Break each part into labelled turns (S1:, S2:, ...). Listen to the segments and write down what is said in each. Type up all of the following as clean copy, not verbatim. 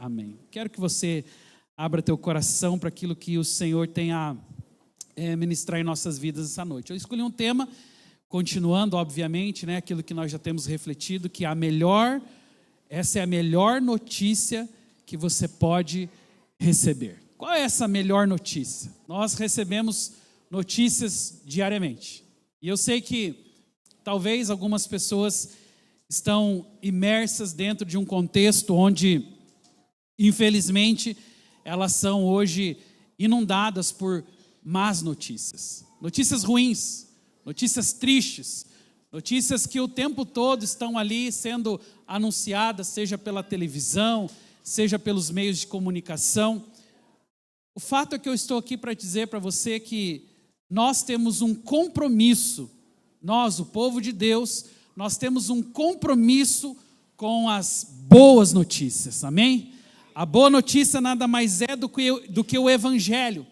S1: Amém. Quero que você abra teu coração para aquilo que o Senhor tem a ministrar em nossas vidas essa noite. Eu escolhi um tema, continuando, obviamente, aquilo que nós já temos refletido, que essa é a melhor notícia que você pode receber. Qual é essa melhor notícia? Nós recebemos notícias diariamente. E eu sei que talvez algumas pessoas estão imersas dentro de um contexto onde, infelizmente, elas são hoje inundadas por más notícias. Notícias ruins, notícias tristes, notícias que o tempo todo estão ali sendo anunciadas, seja pela televisão, seja pelos meios de comunicação. O fato é que eu estou aqui para dizer para você que nós temos um compromisso, nós, o povo de Deus, nós temos um compromisso com as boas notícias, amém? A boa notícia nada mais é do que o Evangelho.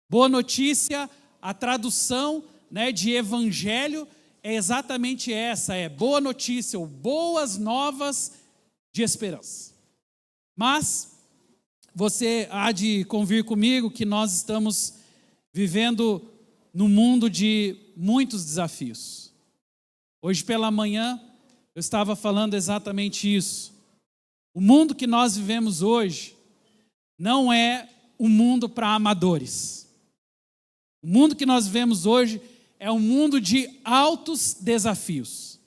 S1: Boa notícia, a tradução de Evangelho é exatamente essa, é boa notícia, ou boas novas de esperança. Mas você há de convir comigo que nós estamos vivendo num mundo de muitos desafios. Hoje pela manhã eu estava falando exatamente isso. O mundo que nós vivemos hoje não é um mundo para amadores. O mundo que nós vivemos hoje é um mundo de altos desafios.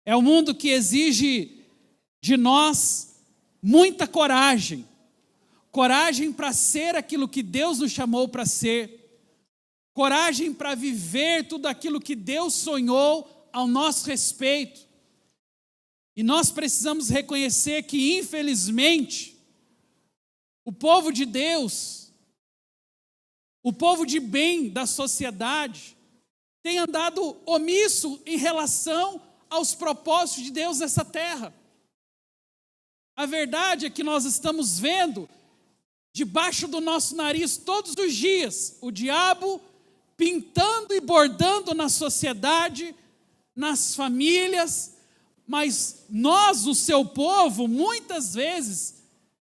S1: É um mundo que exige de nós muita coragem. Coragem para ser aquilo que Deus nos chamou para ser. Coragem para viver tudo aquilo que Deus sonhou ao nosso respeito. E nós precisamos reconhecer que, infelizmente, o povo de Deus, o povo de bem da sociedade, tem andado omisso em relação aos propósitos de Deus nessa terra. A verdade é que nós estamos vendo, debaixo do nosso nariz, todos os dias, o diabo pintando e bordando na sociedade, nas famílias, mas nós, o seu povo, muitas vezes,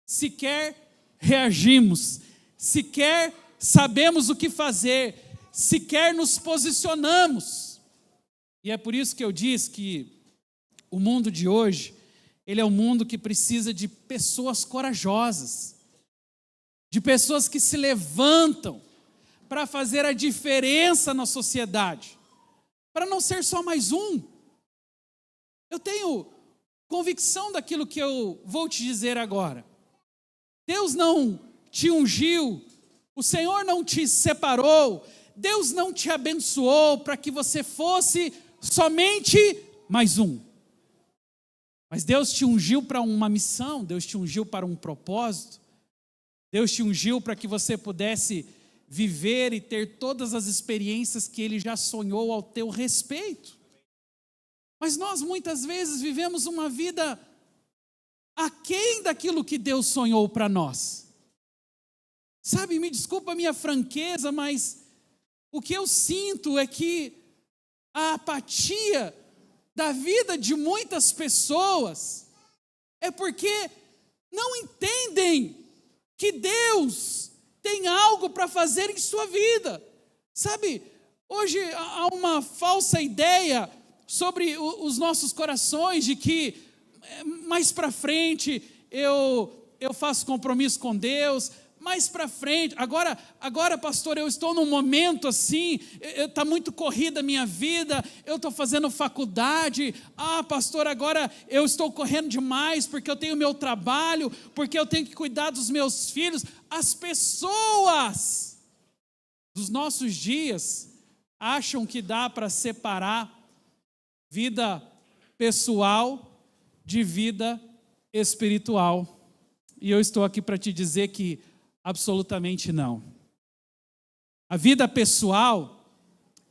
S1: sequer reagimos, sequer sabemos o que fazer, sequer nos posicionamos. E é por isso que eu disse que o mundo de hoje, ele é um mundo que precisa de pessoas corajosas, de pessoas que se levantam para fazer a diferença na sociedade, para não ser só mais um. Eu tenho convicção daquilo que eu vou te dizer agora. Deus não te ungiu, o Senhor não te separou, Deus não te abençoou para que você fosse somente mais um. Mas Deus te ungiu para uma missão, Deus te ungiu para um propósito, Deus te ungiu para que você pudesse viver e ter todas as experiências que Ele já sonhou ao teu respeito. Mas nós muitas vezes vivemos uma vida aquém daquilo que Deus sonhou para nós. Sabe, me desculpa a minha franqueza, mas o que eu sinto é que a apatia da vida de muitas pessoas é porque não entendem que Deus tem algo para fazer em sua vida. Sabe, hoje há uma falsa ideia sobre os nossos corações de que mais para frente eu faço compromisso com Deus, mais para frente, agora pastor, eu estou num momento assim, está muito corrida a minha vida, eu estou fazendo faculdade, pastor, agora eu estou correndo demais, porque eu tenho meu trabalho, porque eu tenho que cuidar dos meus filhos. As pessoas dos nossos dias acham que dá para separar vida pessoal de vida espiritual. E eu estou aqui para te dizer que absolutamente não. A vida pessoal,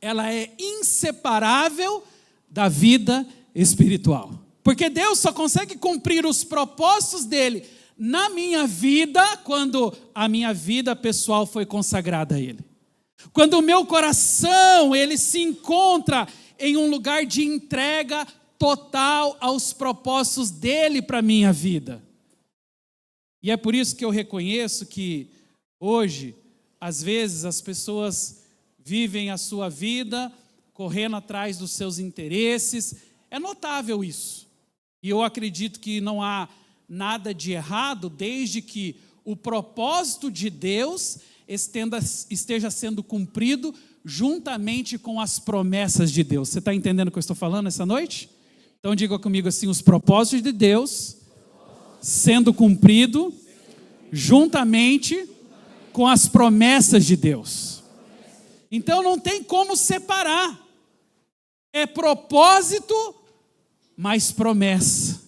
S1: ela é inseparável da vida espiritual. Porque Deus só consegue cumprir os propósitos dele na minha vida quando a minha vida pessoal foi consagrada a Ele. Quando o meu coração, ele se encontra em um lugar de entrega total aos propósitos dele para a minha vida. E é por isso que eu reconheço que hoje, às vezes, as pessoas vivem a sua vida correndo atrás dos seus interesses. É notável isso. E eu acredito que não há nada de errado, desde que o propósito de Deus esteja sendo cumprido juntamente com as promessas de Deus. Você está entendendo o que eu estou falando essa noite? Então diga comigo assim: os propósitos de Deus sendo cumprido juntamente com as promessas de Deus. Então não tem como separar. É propósito, mais promessa.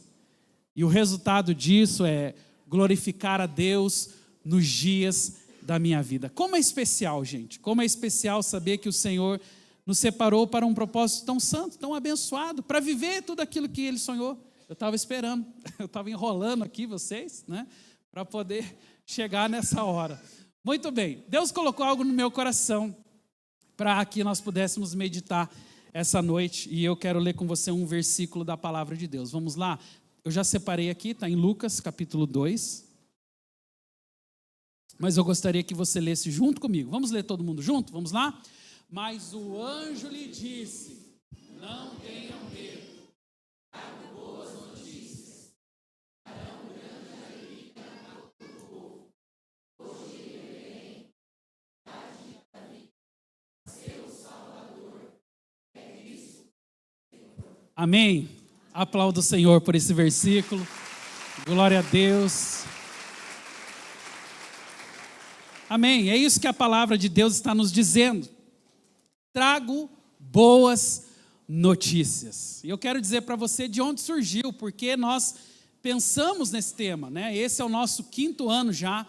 S1: E o resultado disso é glorificar a Deus nos dias da minha vida. Como é especial, gente. Como é especial saber que o Senhor nos separou para um propósito tão santo, tão abençoado, para viver tudo aquilo que Ele sonhou. Eu estava esperando, eu estava enrolando aqui vocês, né, para poder chegar nessa hora. Muito bem, Deus colocou algo no meu coração para que nós pudéssemos meditar essa noite, e eu quero ler com você um versículo da palavra de Deus. Vamos lá? Eu já separei aqui, está em Lucas capítulo 2, mas eu gostaria que você lesse junto comigo. Vamos ler todo mundo junto? Vamos lá? Mas o anjo lhe disse: não tenham medo, trago boas notícias, darão grande alegria a todo o povo. Hoje em Belém, cidade de Davi, seu Salvador, é Cristo. Amém. Aplaudo o Senhor por esse versículo. Glória a Deus. Amém. É isso que a palavra de Deus está nos dizendo. Trago boas notícias. E eu quero dizer para você de onde surgiu, porque nós pensamos nesse tema, né? Esse é o nosso 5º ano já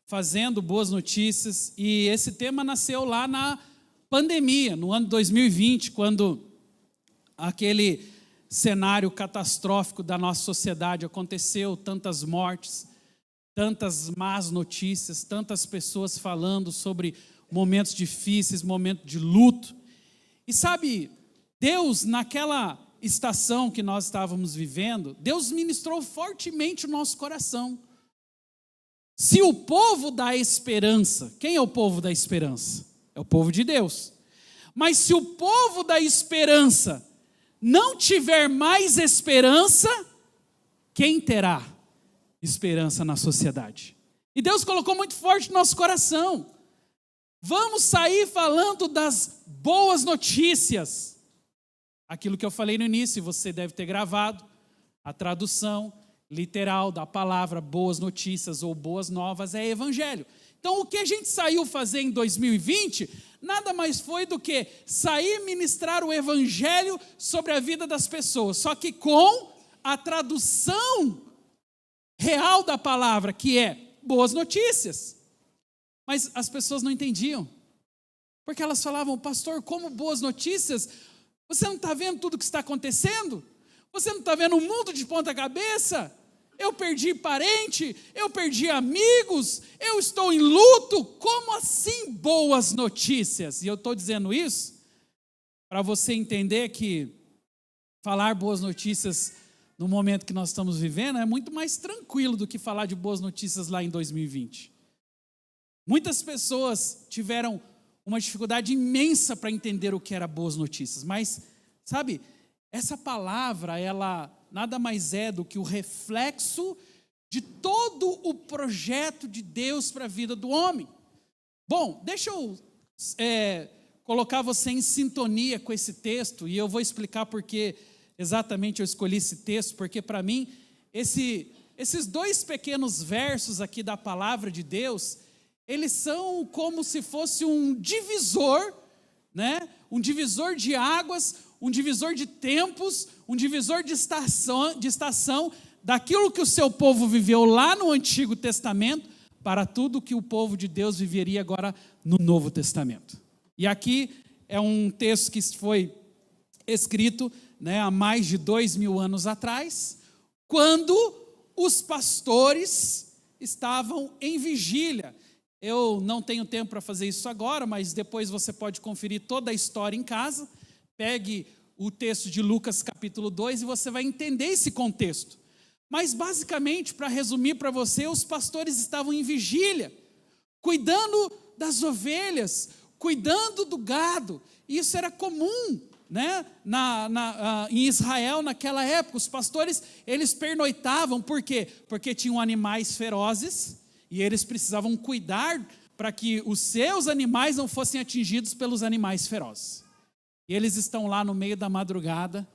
S1: fazendo boas notícias, e esse tema nasceu lá na pandemia, no ano 2020, quando aquele cenário catastrófico da nossa sociedade aconteceu, tantas mortes, tantas más notícias, tantas pessoas falando sobre momentos difíceis, momentos de luto. E sabe, Deus, naquela estação que nós estávamos vivendo, Deus ministrou fortemente o nosso coração. Se o povo da esperança, quem é o povo da esperança? É o povo de Deus. Mas se o povo da esperança não tiver mais esperança, quem terá esperança na sociedade? E Deus colocou muito forte no nosso coração. Vamos sair falando das boas notícias. Aquilo que eu falei no início, você deve ter gravado, a tradução literal da palavra boas notícias ou boas novas é evangelho. Então o que a gente saiu fazer em 2020, nada mais foi do que sair ministrar o evangelho sobre a vida das pessoas, só que com a tradução real da palavra, que é boas notícias. Mas as pessoas não entendiam, porque elas falavam: pastor, como boas notícias? Você não está vendo tudo o que está acontecendo? Você não está vendo o mundo de ponta cabeça? Eu perdi parente, eu perdi amigos, eu estou em luto. Como assim boas notícias? E eu estou dizendo isso para você entender que falar boas notícias no momento que nós estamos vivendo é muito mais tranquilo do que falar de boas notícias lá em 2020. Muitas pessoas tiveram uma dificuldade imensa para entender o que era boas notícias, mas, sabe, essa palavra, ela nada mais é do que o reflexo de todo o projeto de Deus para a vida do homem. Bom, deixa eu colocar você em sintonia com esse texto, e eu vou explicar por que exatamente eu escolhi esse texto, porque para mim, esses 2 pequenos versos aqui da palavra de Deus, eles são como se fosse um divisor, né? Um divisor de águas, um divisor de tempos, um divisor de estação daquilo que o seu povo viveu lá no Antigo Testamento para tudo que o povo de Deus viveria agora no Novo Testamento. E aqui é um texto que foi escrito, né, há mais de 2000 anos atrás, quando os pastores estavam em vigília. Eu não tenho tempo para fazer isso agora, mas depois você pode conferir toda a história em casa. Pegue o texto de Lucas capítulo 2 e você vai entender esse contexto. Mas basicamente, para resumir para você, os pastores estavam em vigília, cuidando das ovelhas, cuidando do gado. Isso era comum, né? Em Israel naquela época. Os pastores, eles pernoitavam, por quê? Porque tinham animais ferozes e eles precisavam cuidar para que os seus animais não fossem atingidos pelos animais ferozes. E eles estão lá no meio da madrugada,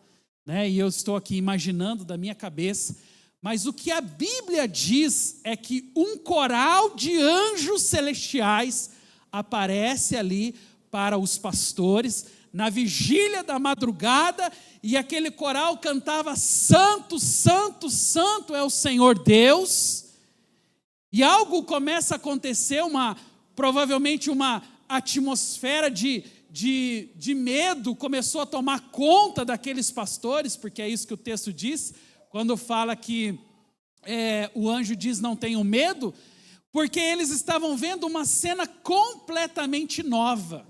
S1: né? E eu estou aqui imaginando da minha cabeça, mas o que a Bíblia diz é que um coral de anjos celestiais aparece ali para os pastores, na vigília da madrugada, e aquele coral cantava: Santo, Santo, Santo é o Senhor Deus. E algo começa a acontecer, provavelmente uma atmosfera de medo começou a tomar conta daqueles pastores, porque é isso que o texto diz, quando fala que o anjo diz: não tenham medo, porque eles estavam vendo uma cena completamente nova.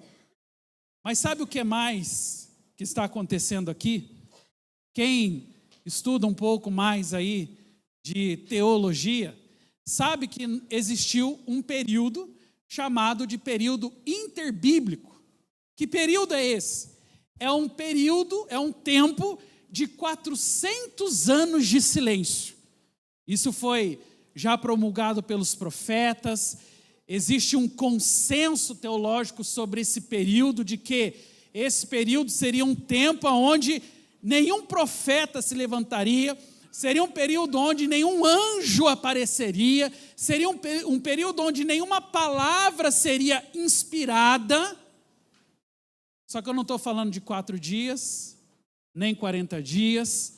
S1: Mas sabe o que mais que está acontecendo aqui? Quem estuda um pouco mais aí de teologia, sabe que existiu um período chamado de período interbíblico. Que período é esse? É um tempo de 400 anos de silêncio. Isso foi já promulgado pelos profetas. Existe um consenso teológico sobre esse período, de que esse período seria um tempo onde nenhum profeta se levantaria, seria um período onde nenhum anjo apareceria, seria um período onde nenhuma palavra seria inspirada. Só que eu não estou falando de 4 dias, nem 40 dias,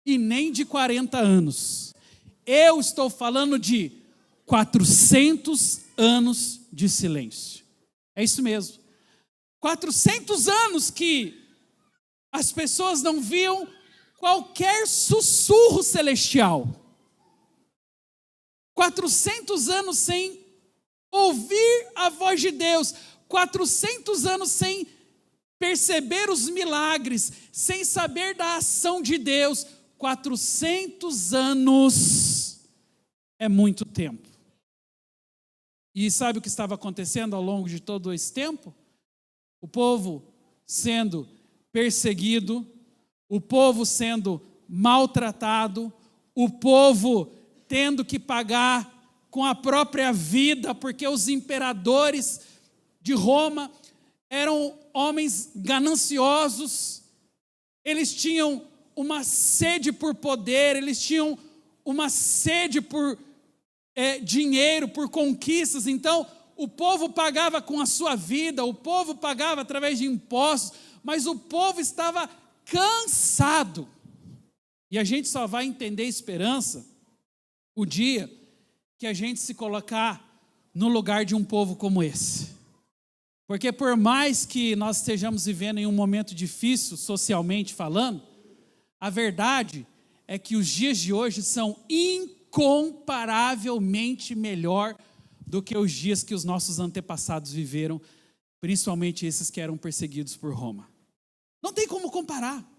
S1: e nem de 40 anos. Eu estou falando de 400 anos de silêncio. É isso mesmo. 400 anos que as pessoas não viam qualquer sussurro celestial. 400 anos sem ouvir a voz de Deus. 400 anos sem perceber os milagres, sem saber da ação de Deus. 400 anos é muito tempo. E sabe o que estava acontecendo ao longo de todo esse tempo? O povo sendo perseguido, o povo sendo maltratado, o povo tendo que pagar com a própria vida, porque os imperadores de Roma eram homens gananciosos, eles tinham uma sede por poder, eles tinham uma sede por dinheiro, por conquistas. Então o povo pagava com a sua vida, o povo pagava através de impostos, mas o povo estava cansado. E a gente só vai entender esperança o dia que a gente se colocar no lugar de um povo como esse. Porque por mais que nós estejamos vivendo em um momento difícil, socialmente falando, a verdade é que os dias de hoje são incomparavelmente melhor do que os dias que os nossos antepassados viveram, principalmente esses que eram perseguidos por Roma. Não tem como comparar,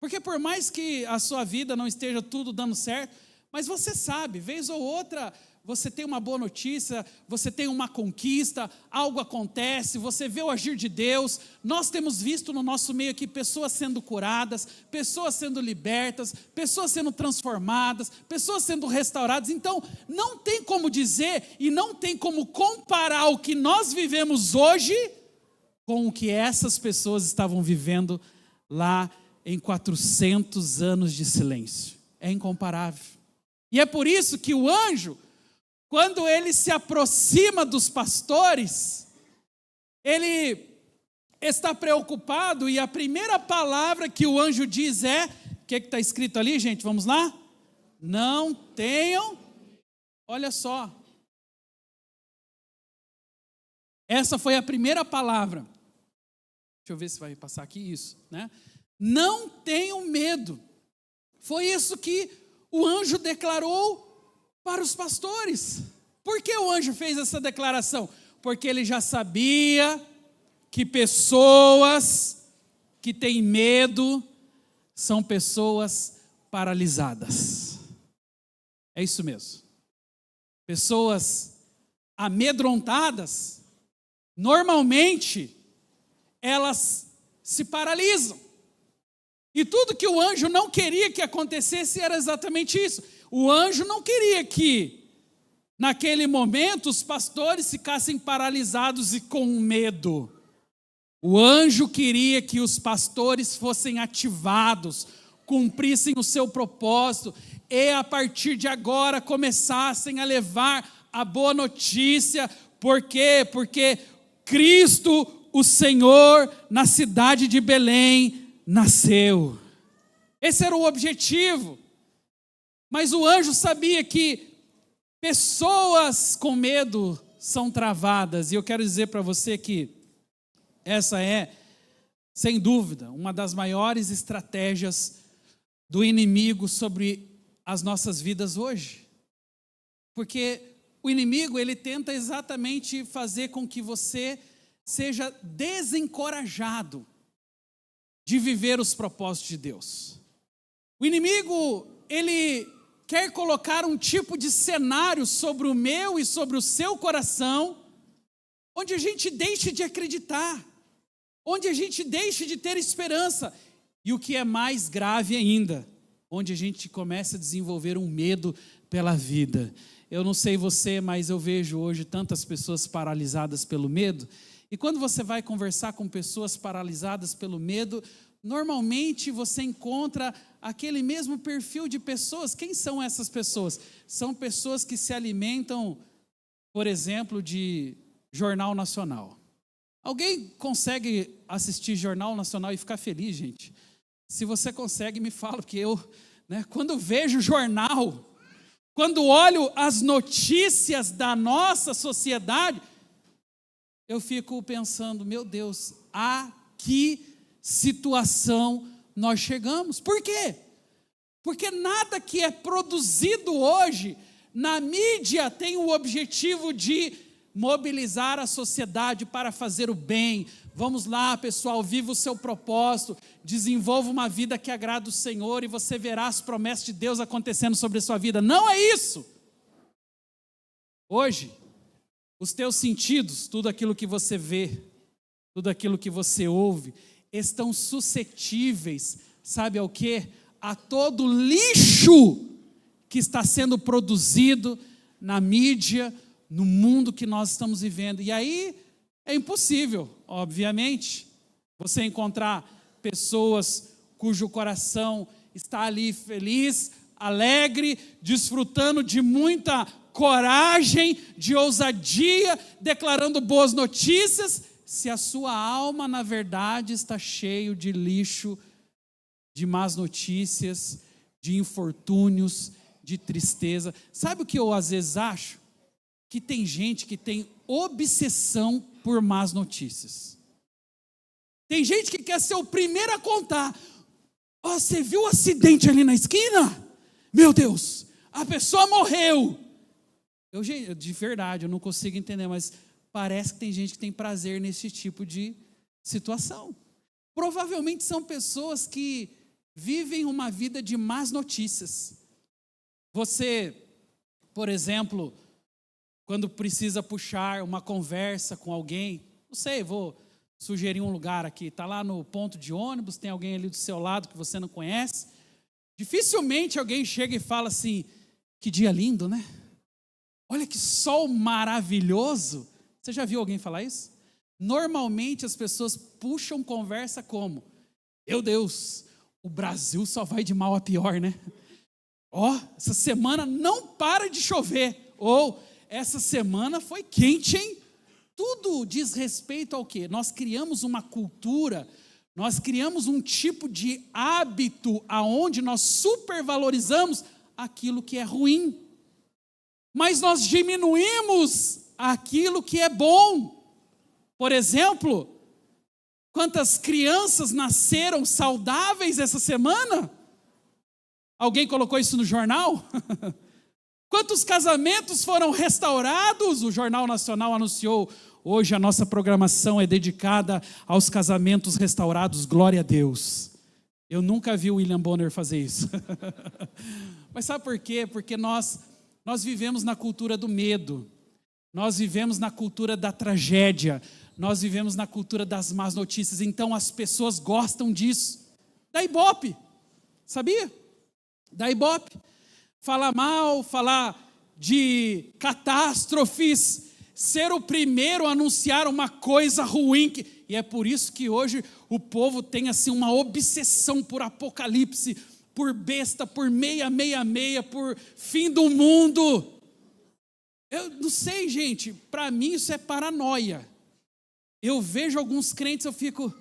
S1: porque por mais que a sua vida não esteja tudo dando certo, mas você sabe, vez ou outra, você tem uma boa notícia, você tem uma conquista, algo acontece, você vê o agir de Deus. Nós temos visto no nosso meio aqui pessoas sendo curadas, pessoas sendo libertas, pessoas sendo transformadas, pessoas sendo restauradas. Então, não tem como dizer e não tem como comparar o que nós vivemos hoje com o que essas pessoas estavam vivendo lá em 400 anos de silêncio. É incomparável. E é por isso que o anjo, quando ele se aproxima dos pastores, ele está preocupado, e a primeira palavra que o anjo diz é, o que está escrito ali, gente? Vamos lá? Não tenham, olha só. Essa foi a primeira palavra. Deixa eu ver se vai passar aqui isso, né? Não tenham medo. Foi isso que o anjo declarou para os pastores. Por que o anjo fez essa declaração? Porque ele já sabia que pessoas que têm medo são pessoas paralisadas. É isso mesmo. Pessoas amedrontadas, normalmente, elas se paralisam. E tudo que o anjo não queria que acontecesse era exatamente isso. O anjo não queria que, naquele momento, os pastores ficassem paralisados e com medo. O anjo queria que os pastores fossem ativados, cumprissem o seu propósito e, a partir de agora, começassem a levar a boa notícia. Por quê? Porque Cristo, o Senhor, na cidade de Belém, nasceu. Esse era o objetivo. Mas o anjo sabia que pessoas com medo são travadas. E eu quero dizer para você que essa é, sem dúvida, uma das maiores estratégias do inimigo sobre as nossas vidas hoje. Porque o inimigo, ele tenta exatamente fazer com que você seja desencorajado de viver os propósitos de Deus. O inimigo, ele quer colocar um tipo de cenário sobre o meu e sobre o seu coração, onde a gente deixe de acreditar, onde a gente deixe de ter esperança, e o que é mais grave ainda, onde a gente começa a desenvolver um medo pela vida. Eu não sei você, mas eu vejo hoje tantas pessoas paralisadas pelo medo, e quando você vai conversar com pessoas paralisadas pelo medo, normalmente você encontra aquele mesmo perfil de pessoas. Quem são essas pessoas? São pessoas que se alimentam, por exemplo, de Jornal Nacional. Alguém consegue assistir Jornal Nacional e ficar feliz, gente? Se você consegue, me fala, porque eu, quando vejo jornal, quando olho as notícias da nossa sociedade, eu fico pensando, meu Deus, a que situação nós chegamos. Por quê? Porque nada que é produzido hoje na mídia tem o objetivo de mobilizar a sociedade para fazer o bem. Vamos lá, pessoal, viva o seu propósito, desenvolva uma vida que agrada o Senhor e você verá as promessas de Deus acontecendo sobre a sua vida. Não é isso. Hoje, os teus sentidos, tudo aquilo que você vê, tudo aquilo que você ouve, estão suscetíveis, sabe ao quê? A todo lixo que está sendo produzido na mídia, no mundo que nós estamos vivendo. E aí é impossível, obviamente, você encontrar pessoas cujo coração está ali feliz, alegre, desfrutando de muita coragem, de ousadia, declarando boas notícias, se a sua alma, na verdade, está cheio de lixo, de más notícias, de infortúnios, de tristeza. Sabe o que eu às vezes acho? Que tem gente que tem obsessão por más notícias. Tem gente que quer ser o primeiro a contar. Oh, você viu o acidente ali na esquina? Meu Deus, a pessoa morreu. De verdade, eu não consigo entender, mas parece que tem gente que tem prazer nesse tipo de situação. Provavelmente são pessoas que vivem uma vida de más notícias. Você, por exemplo, quando precisa puxar uma conversa com alguém, não sei, vou sugerir um lugar aqui, está lá no ponto de ônibus, tem alguém ali do seu lado que você não conhece, dificilmente alguém chega e fala assim, que dia lindo, né? Olha que sol maravilhoso. Você já viu alguém falar isso? Normalmente as pessoas puxam conversa como, meu Deus, o Brasil só vai de mal a pior, né? Essa semana não para de chover, ou essa semana foi quente, hein? Tudo diz respeito ao quê? Nós criamos uma cultura, nós criamos um tipo de hábito aonde nós supervalorizamos aquilo que é ruim, mas nós diminuímos aquilo que é bom. Por exemplo, quantas crianças nasceram saudáveis essa semana? Alguém colocou isso no jornal? Quantos casamentos foram restaurados? O Jornal Nacional anunciou, hoje a nossa programação é dedicada aos casamentos restaurados, glória a Deus. Eu nunca vi o William Bonner fazer isso. Mas sabe por quê? Porque nós vivemos na cultura do medo, nós vivemos na cultura da tragédia, nós vivemos na cultura das más notícias, então as pessoas gostam disso. Da Ibope, sabia? Da Ibope. Falar mal, falar de catástrofes, ser o primeiro a anunciar uma coisa ruim, e é por isso que hoje o povo tem assim uma obsessão por apocalipse, por besta, por 666, por fim do mundo. Eu não sei, gente, para mim isso é paranoia. Eu vejo alguns crentes, eu fico,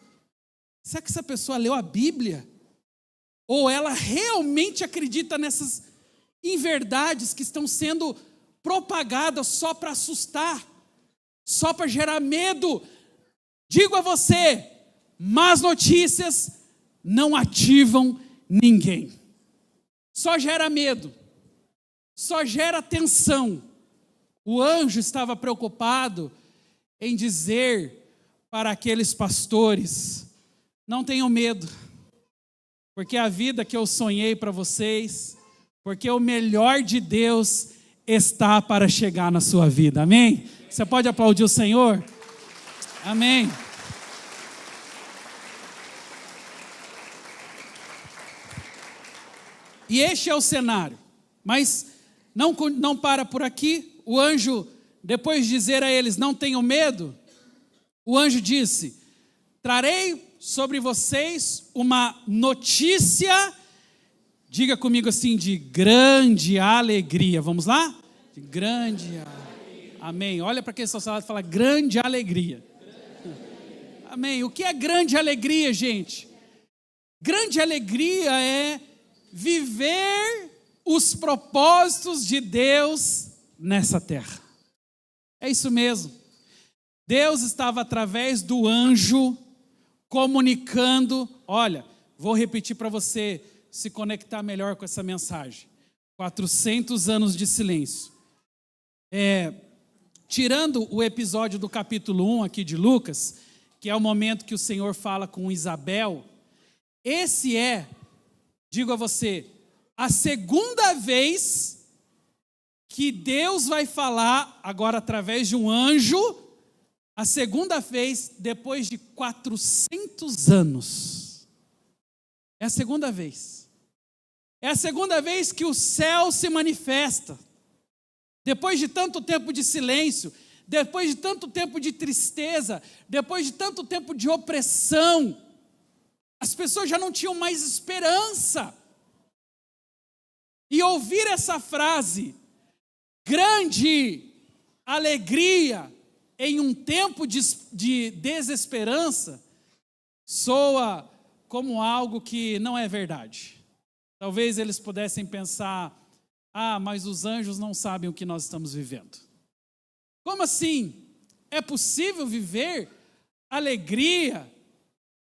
S1: será que essa pessoa leu a Bíblia? Ou ela realmente acredita nessas inverdades que estão sendo propagadas só para assustar, só para gerar medo? Digo a você, más notícias não ativam ninguém. Só gera medo, só gera tensão. O anjo estava preocupado em dizer para aqueles pastores: não tenham medo, porque a vida que eu sonhei para vocês, porque o melhor de Deus está para chegar na sua vida, amém? Você pode aplaudir o Senhor? Amém. E este é o cenário, mas não para por aqui. O anjo, depois de dizer a eles, não tenham medo, o anjo disse: trarei sobre vocês uma notícia, diga comigo assim, de grande alegria. Vamos lá? De grande alegria. Amém. Olha para quem está ao seu lado e fala: grande alegria. Amém. O que é grande alegria, gente? Grande alegria é viver os propósitos de Deus nessa terra. É isso mesmo. Deus estava através do anjo comunicando. Olha, vou repetir para você se conectar melhor com essa mensagem. 400 anos de silêncio. Tirando o episódio do capítulo 1 aqui de Lucas, que é o momento que o Senhor fala com Isabel, esse é, digo a você, a segunda vez que Deus vai falar, agora através de um anjo, a segunda vez depois de 400 anos. É a segunda vez. É a segunda vez que o céu se manifesta. Depois de tanto tempo de silêncio, depois de tanto tempo de tristeza, depois de tanto tempo de opressão, as pessoas já não tinham mais esperança. E ouvir essa frase, grande alegria em um tempo de desesperança, soa como algo que não é verdade. Talvez eles pudessem pensar: mas os anjos não sabem o que nós estamos vivendo. Como assim? É possível viver alegria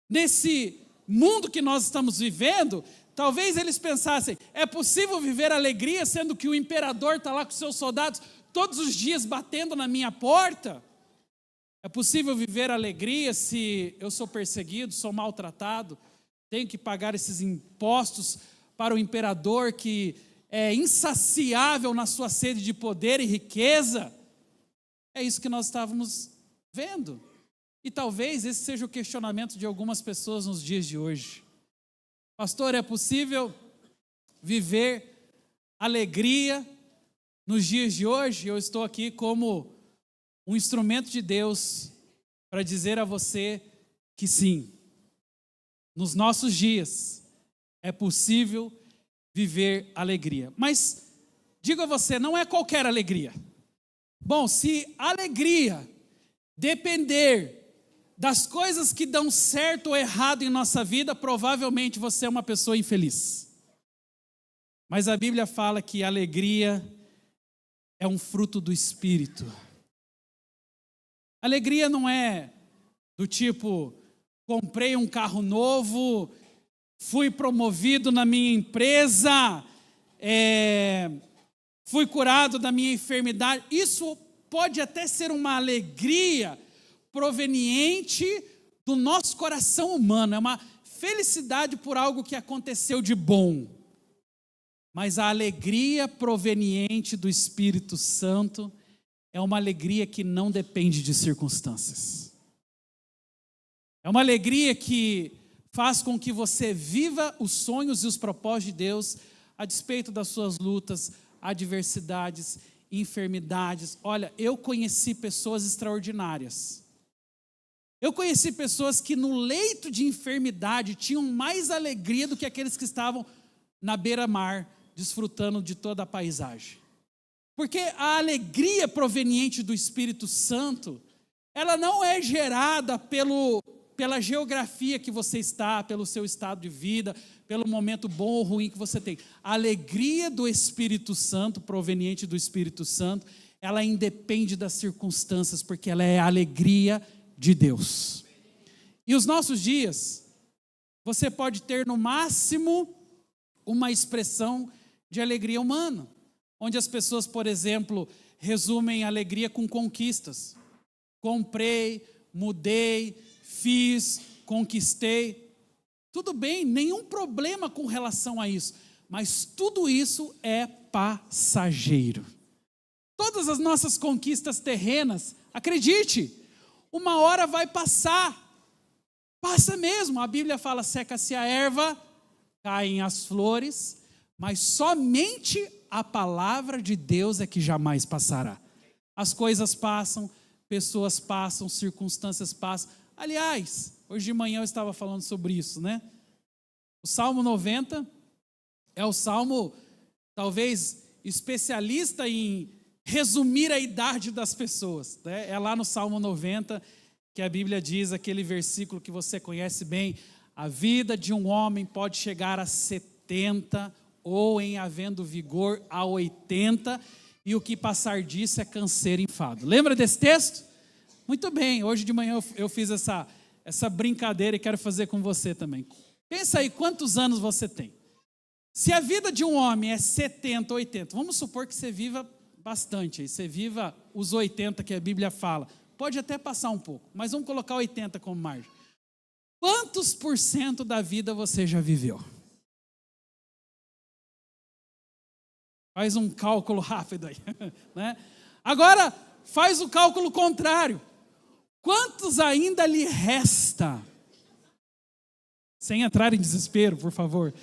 S1: nesse mundo que nós estamos vivendo? Talvez eles pensassem: é possível viver alegria sendo que o imperador está lá com seus soldados todos os dias batendo na minha porta? É possível viver alegria se eu sou perseguido, sou maltratado, tenho que pagar esses impostos para o imperador que é insaciável na sua sede de poder e riqueza? É isso que nós estávamos vendo. E talvez esse seja o questionamento de algumas pessoas nos dias de hoje. Pastor, é possível viver alegria nos dias de hoje? Eu estou aqui como um instrumento de Deus para dizer a você que sim, nos nossos dias é possível viver alegria. Mas digo a você, não é qualquer alegria. Bom, se alegria depender das coisas que dão certo ou errado em nossa vida, provavelmente você é uma pessoa infeliz. Mas a Bíblia fala que a alegria é um fruto do Espírito. Alegria não é do tipo: comprei um carro novo, fui promovido na minha empresa, fui curado da minha enfermidade. Isso pode até ser uma alegria proveniente do nosso coração humano, é uma felicidade por algo que aconteceu de bom. Mas a alegria proveniente do Espírito Santo é uma alegria que não depende de circunstâncias. É uma alegria que faz com que você viva os sonhos e os propósitos de Deus a despeito das suas lutas, adversidades, enfermidades. Olha, eu conheci pessoas extraordinárias. Eu conheci pessoas que no leito de enfermidade tinham mais alegria do que aqueles que estavam na beira-mar, desfrutando de toda a paisagem. Porque a alegria proveniente do Espírito Santo, ela não é gerada pela geografia que você está, pelo seu estado de vida, pelo momento bom ou ruim que você tem. A alegria do Espírito Santo, proveniente do Espírito Santo, ela independe das circunstâncias, porque ela é a alegria de Deus. E os nossos dias, você pode ter no máximo uma expressão de alegria humana, onde as pessoas, por exemplo, resumem a alegria com conquistas. Comprei, mudei, fiz, conquistei. Tudo bem, nenhum problema com relação a isso, mas tudo isso é passageiro. Todas as nossas conquistas terrenas, acredite, uma hora vai passar. Passa mesmo, a Bíblia fala, seca-se a erva, caem as flores, mas somente a palavra de Deus é que jamais passará. As coisas passam, pessoas passam, circunstâncias passam. Aliás, hoje de manhã eu estava falando sobre isso, né? O Salmo 90 é o salmo, talvez, especialista em resumir a idade das pessoas, né? É lá no Salmo 90 que a Bíblia diz, aquele versículo que você conhece bem, a vida de um homem pode chegar a 70 ou em havendo vigor a 80, e o que passar disso é canseiro e enfado. Lembra desse texto? Muito bem, hoje de manhã eu fiz essa brincadeira e quero fazer com você também. Pensa aí, quantos anos você tem? Se a vida de um homem é 70, 80, vamos supor que você viva bastante aí, você viva os 80 que a Bíblia fala, pode até passar um pouco, mas vamos colocar 80 como margem. Quantos por cento da vida você já viveu? Faz um cálculo rápido aí, né? Agora, faz o cálculo contrário. Quantos ainda lhe resta? Sem entrar em desespero, por favor.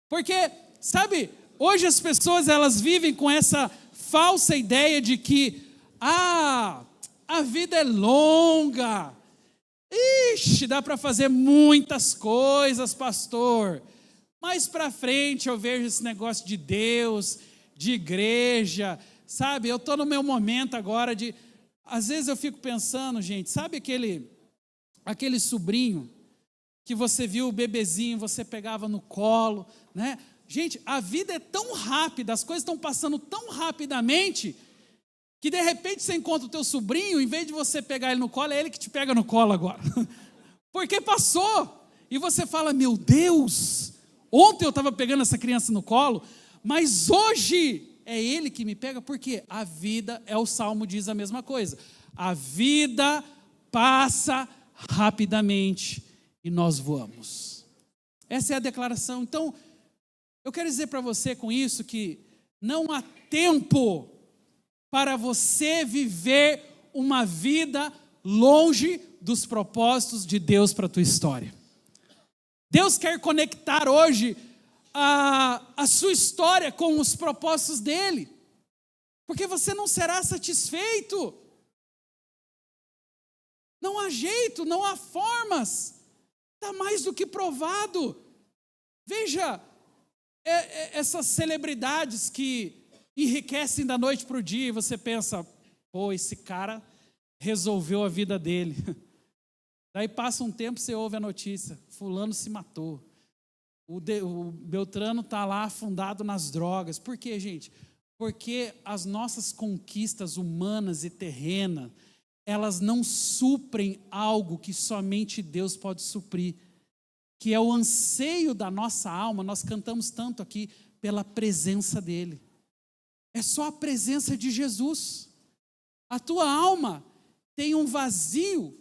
S1: Porque, sabe, hoje as pessoas elas vivem com essa falsa ideia de que, a vida é longa. Ixi, dá para fazer muitas coisas, pastor. Mais para frente eu vejo esse negócio de Deus, de igreja, sabe? Eu estou no meu momento agora de... Às vezes eu fico pensando, gente, sabe aquele sobrinho que você viu o bebezinho, você pegava no colo, né? Gente, a vida é tão rápida, as coisas estão passando tão rapidamente, que de repente você encontra o teu sobrinho, em vez de você pegar ele no colo, é ele que te pega no colo agora. Porque passou. E você fala, meu Deus... Ontem eu estava pegando essa criança no colo, mas hoje é ele que me pega, porque a vida, o Salmo diz a mesma coisa. A vida passa rapidamente e nós voamos. Essa é a declaração. Então, eu quero dizer para você com isso que não há tempo para você viver uma vida longe dos propósitos de Deus para a tua história. Deus quer conectar hoje a sua história com os propósitos dele, porque você não será satisfeito. Não há jeito, não há formas, está mais do que provado. Veja, essas celebridades que enriquecem da noite para o dia, e você pensa, pô, esse cara resolveu a vida dele. Daí passa um tempo, você ouve a notícia, fulano se matou. O Beltrano está lá afundado nas drogas. Por quê, gente? Porque as nossas conquistas humanas e terrenas, elas não suprem algo que somente Deus pode suprir, que é o anseio da nossa alma. Nós cantamos tanto aqui pela presença dele. É só a presença de Jesus. A tua alma tem um vazio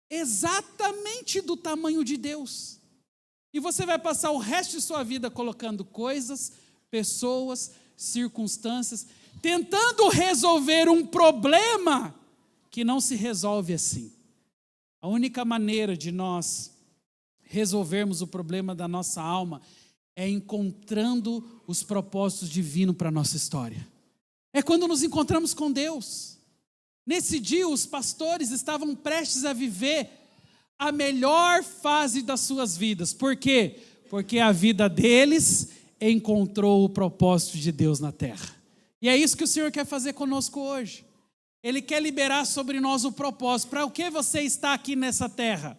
S1: exatamente do tamanho de Deus. E você vai passar o resto de sua vida colocando coisas, pessoas, circunstâncias, tentando resolver um problema que não se resolve assim. A única maneira de nós resolvermos o problema da nossa alma é encontrando os propósitos divinos para a nossa história. É quando nos encontramos com Deus. Nesse dia, os pastores estavam prestes a viver a melhor fase das suas vidas. Por quê? Porque a vida deles encontrou o propósito de Deus na terra. E é isso que o Senhor quer fazer conosco hoje. Ele quer liberar sobre nós o propósito. Para o que você está aqui nessa terra?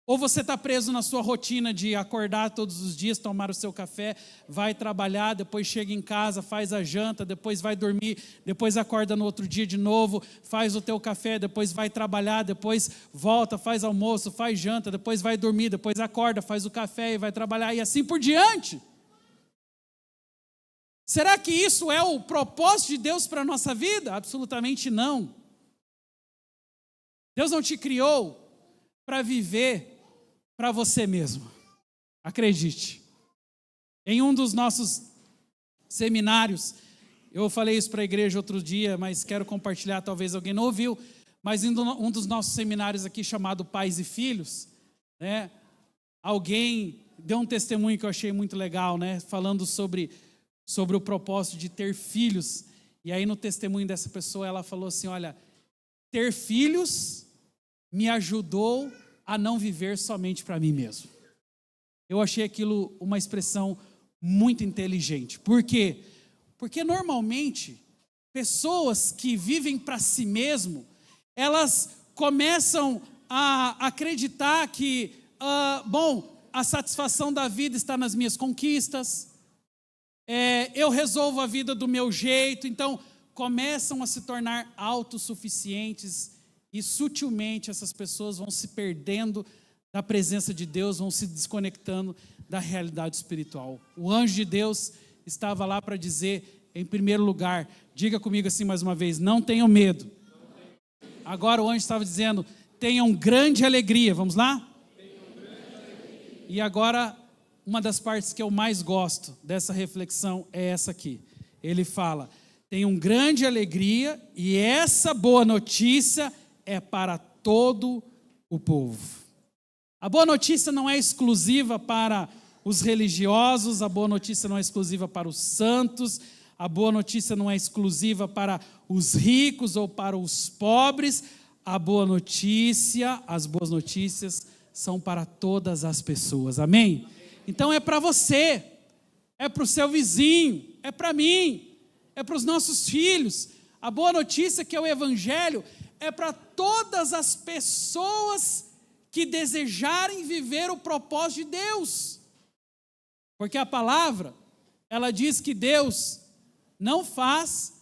S1: Ou você está preso na sua rotina de acordar todos os dias, tomar o seu café, vai trabalhar, depois chega em casa, faz a janta, depois vai dormir, depois acorda no outro dia de novo, faz o teu café, depois vai trabalhar, depois volta, faz almoço, faz janta, depois vai dormir, depois acorda, faz o café e vai trabalhar e assim por diante. Será que isso é o propósito de Deus para a nossa vida? Absolutamente não. Deus não te criou para viver para você mesmo. Acredite. Em um dos nossos seminários, eu falei isso para a igreja outro dia, mas quero compartilhar, talvez alguém não ouviu, mas em um dos nossos seminários aqui chamado Pais e Filhos, né, alguém deu um testemunho que eu achei muito legal, né, falando sobre o propósito de ter filhos. E aí no testemunho dessa pessoa ela falou assim, olha, ter filhos me ajudou a não viver somente para mim mesmo. Eu achei aquilo uma expressão muito inteligente. Por quê? Porque normalmente, pessoas que vivem para si mesmo, elas começam a acreditar que, a satisfação da vida está nas minhas conquistas, eu resolvo a vida do meu jeito, então começam a se tornar autossuficientes. E sutilmente essas pessoas vão se perdendo da presença de Deus, vão se desconectando da realidade espiritual. O anjo de Deus estava lá para dizer, em primeiro lugar, diga comigo assim mais uma vez, não tenham medo. Agora o anjo estava dizendo, tenham grande alegria, vamos lá? E agora, uma das partes que eu mais gosto dessa reflexão é essa aqui. Ele fala, tenham grande alegria e essa boa notícia é para todo o povo. A boa notícia não é exclusiva para os religiosos, a boa notícia não é exclusiva para os santos, a boa notícia não é exclusiva para os ricos ou para os pobres, a boa notícia, as boas notícias são para todas as pessoas, amém? Então é para você, é para o seu vizinho, é para mim, é para os nossos filhos. A boa notícia que é o Evangelho é para todas as pessoas que desejarem viver o propósito de Deus. Porque a palavra, ela diz que Deus não faz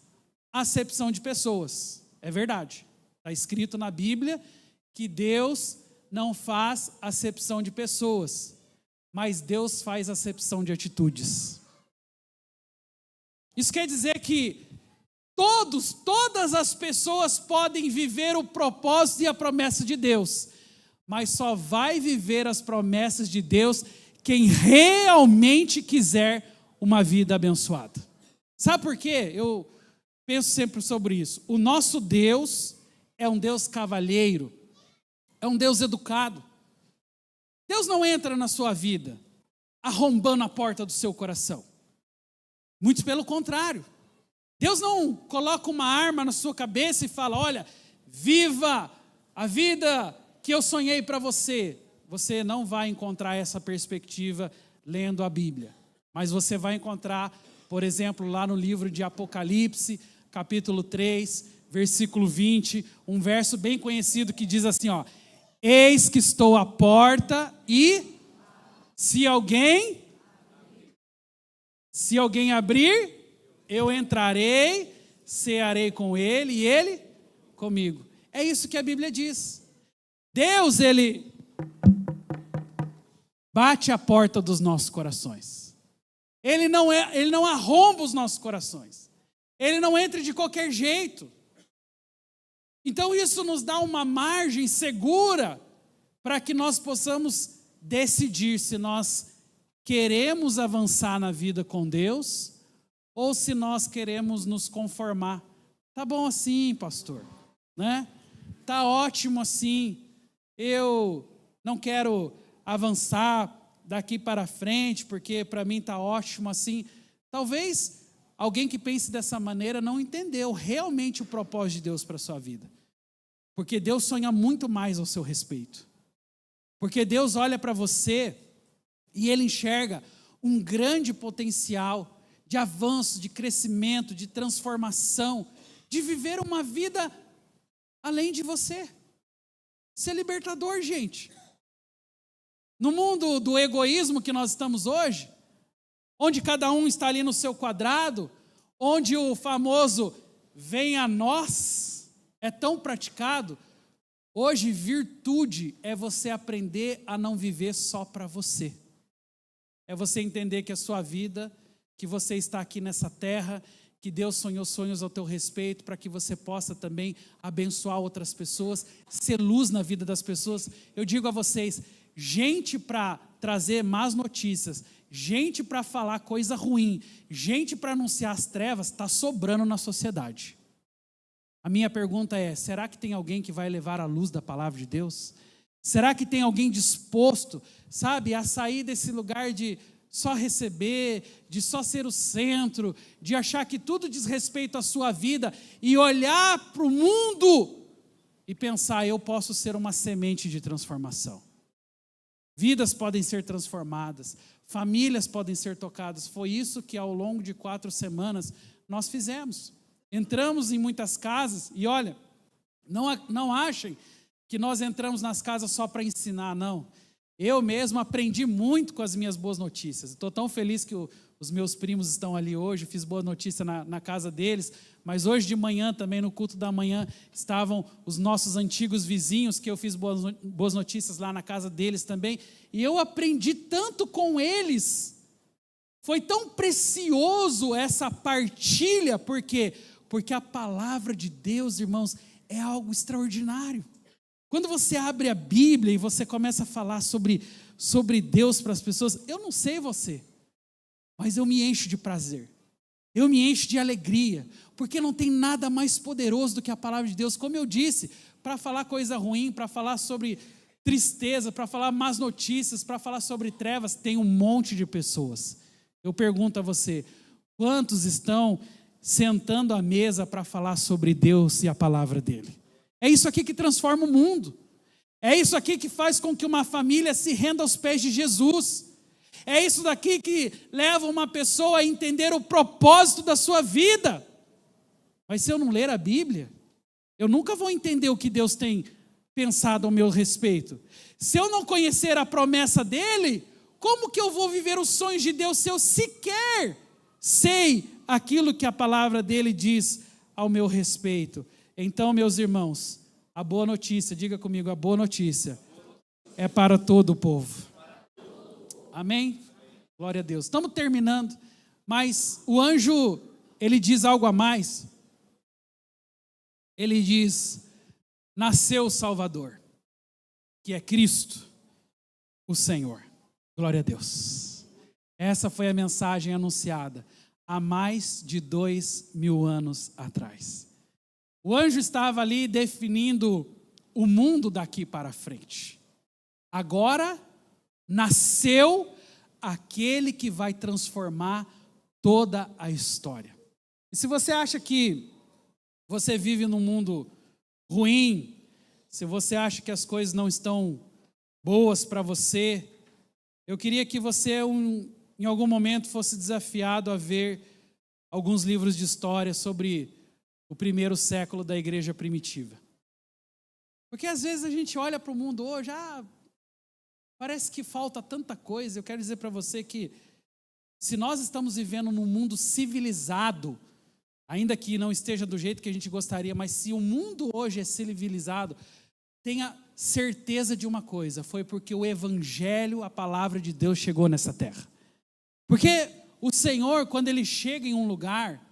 S1: acepção de pessoas. É verdade. Está escrito na Bíblia que Deus não faz acepção de pessoas, mas Deus faz acepção de atitudes. Isso quer dizer que todas as pessoas podem viver o propósito e a promessa de Deus, mas só vai viver as promessas de Deus quem realmente quiser uma vida abençoada. Sabe por quê? Eu penso sempre sobre isso. O nosso Deus é um Deus cavalheiro, é um Deus educado. Deus não entra na sua vida arrombando a porta do seu coração. Muito pelo contrário. Deus não coloca uma arma na sua cabeça e fala, olha, viva a vida que eu sonhei para você. Você não vai encontrar essa perspectiva lendo a Bíblia. Mas você vai encontrar, por exemplo, lá no livro de Apocalipse, capítulo 3, versículo 20, um verso bem conhecido que diz assim, ó, eis que estou à porta e se alguém abrir, eu entrarei, cearei com ele e ele comigo. É isso que a Bíblia diz. Deus, Ele bate a porta dos nossos corações. Ele não arromba os nossos corações. Ele não entra de qualquer jeito. Então isso nos dá uma margem segura para que nós possamos decidir se nós queremos avançar na vida com Deus ou se nós queremos nos conformar. Tá bom assim, pastor, né? Tá ótimo assim. Eu não quero avançar daqui para frente, porque para mim tá ótimo assim. Talvez alguém que pense dessa maneira não entendeu realmente o propósito de Deus para a sua vida. Porque Deus sonha muito mais ao seu respeito. Porque Deus olha para você e Ele enxerga um grande potencial de avanço, de crescimento, de transformação, de viver uma vida além de você. Ser libertador, gente. No mundo do egoísmo que nós estamos hoje, onde cada um está ali no seu quadrado, onde o famoso venha a nós é tão praticado, hoje virtude é você aprender a não viver só para você. É você entender que a sua vida, que você está aqui nessa terra, que Deus sonhou sonhos ao teu respeito, para que você possa também abençoar outras pessoas, ser luz na vida das pessoas. Eu digo a vocês, gente para trazer más notícias, gente para falar coisa ruim, gente para anunciar as trevas, está sobrando na sociedade. A minha pergunta é, será que tem alguém que vai levar a luz da palavra de Deus? Será que tem alguém disposto, sabe, a sair desse lugar de só receber, de só ser o centro, de achar que tudo diz respeito à sua vida e olhar para o mundo e pensar, eu posso ser uma semente de transformação. Vidas podem ser transformadas, famílias podem ser tocadas. Foi isso que ao longo de 4 semanas nós fizemos. Entramos em muitas casas e olha, não achem que nós entramos nas casas só para ensinar, não. Eu mesmo aprendi muito com as minhas boas notícias. Estou tão feliz que os meus primos estão ali hoje, fiz boa notícia na casa deles, mas hoje de manhã também, no culto da manhã, estavam os nossos antigos vizinhos, que eu fiz boas notícias lá na casa deles também, e eu aprendi tanto com eles. Foi tão precioso essa partilha, por quê? Porque a palavra de Deus, irmãos, é algo extraordinário. Quando você abre a Bíblia e você começa a falar sobre Deus para as pessoas, eu não sei você, mas eu me encho de prazer, eu me encho de alegria, porque não tem nada mais poderoso do que a palavra de Deus, como eu disse, para falar coisa ruim, para falar sobre tristeza, para falar más notícias, para falar sobre trevas, tem um monte de pessoas. Eu pergunto a você, quantos estão sentando à mesa para falar sobre Deus e a palavra dele? É isso aqui que transforma o mundo. É isso aqui que faz com que uma família se renda aos pés de Jesus. É isso daqui que leva uma pessoa a entender o propósito da sua vida. Mas se eu não ler a Bíblia, eu nunca vou entender o que Deus tem pensado ao meu respeito. Se eu não conhecer a promessa dele, como que eu vou viver os sonhos de Deus se eu sequer sei aquilo que a palavra dele diz ao meu respeito? Então, meus irmãos, a boa notícia, diga comigo, a boa notícia é para todo o povo. Amém? Glória a Deus. Estamos terminando, mas o anjo, ele diz algo a mais. Ele diz, nasceu o Salvador, que é Cristo, o Senhor. Glória a Deus. Essa foi a mensagem anunciada há mais de 2000 anos atrás. O anjo estava ali definindo o mundo daqui para frente. Agora nasceu aquele que vai transformar toda a história. E se você acha que você vive num mundo ruim, se você acha que as coisas não estão boas para você, eu queria que você em algum momento fosse desafiado a ver alguns livros de história sobre o primeiro século da igreja primitiva. Porque às vezes a gente olha para o mundo hoje, parece que falta tanta coisa. Eu quero dizer para você que se nós estamos vivendo num mundo civilizado, ainda que não esteja do jeito que a gente gostaria, mas se o mundo hoje é civilizado, tenha certeza de uma coisa, foi porque o evangelho, a palavra de Deus chegou nessa terra. Porque o Senhor, quando Ele chega em um lugar,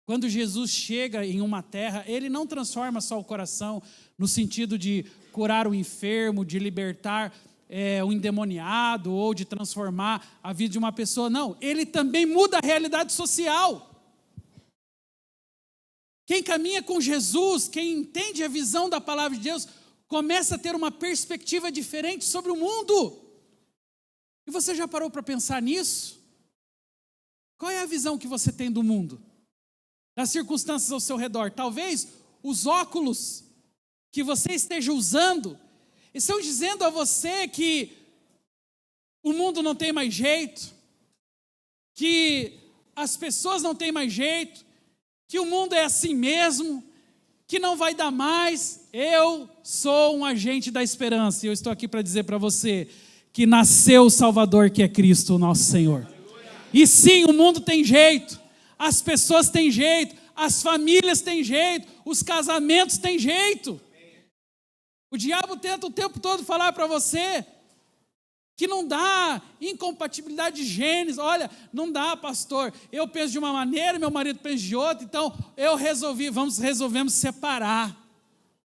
S1: quando Jesus chega em uma terra, Ele não transforma só o coração no sentido de curar o enfermo, de libertar, um endemoniado ou de transformar a vida de uma pessoa. Não, ele também muda a realidade social. Quem caminha com Jesus, quem entende a visão da palavra de Deus, começa a ter uma perspectiva diferente sobre o mundo. E você já parou para pensar nisso? Qual é a visão que você tem do mundo? Das circunstâncias ao seu redor? Talvez os óculos que você esteja usando estão dizendo a você que o mundo não tem mais jeito, que as pessoas não têm mais jeito, que o mundo é assim mesmo, que não vai dar mais. Eu sou um agente da esperança e eu estou aqui para dizer para você que nasceu o Salvador, que é Cristo, o nosso Senhor. E sim, o mundo tem jeito, as pessoas têm jeito, as famílias têm jeito, os casamentos têm jeito. O diabo tenta o tempo todo falar para você que não dá, incompatibilidade de genes. Olha, não dá, pastor, eu penso de uma maneira, meu marido pensa de outra, então resolvemos separar.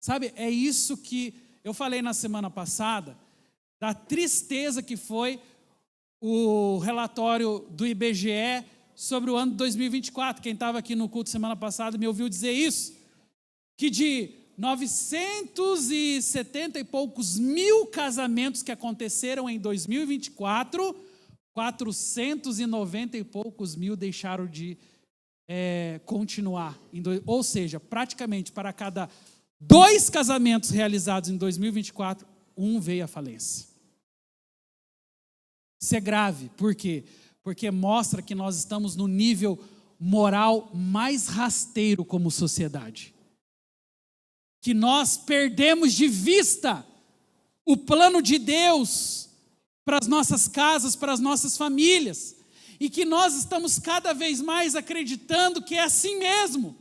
S1: Sabe, é isso que eu falei na semana passada, da tristeza que foi o relatório do IBGE sobre o ano de 2024. Quem estava aqui no culto semana passada me ouviu dizer isso, que de 970 e poucos mil casamentos que aconteceram em 2024, 490 e poucos mil deixaram de continuar. Ou seja, praticamente para cada 2 casamentos realizados em 2024, um veio à falência. Isso é grave. Por quê? Porque mostra que nós estamos no nível moral mais rasteiro como sociedade. Que nós perdemos de vista o plano de Deus para as nossas casas, para as nossas famílias, e que nós estamos cada vez mais acreditando que é assim mesmo.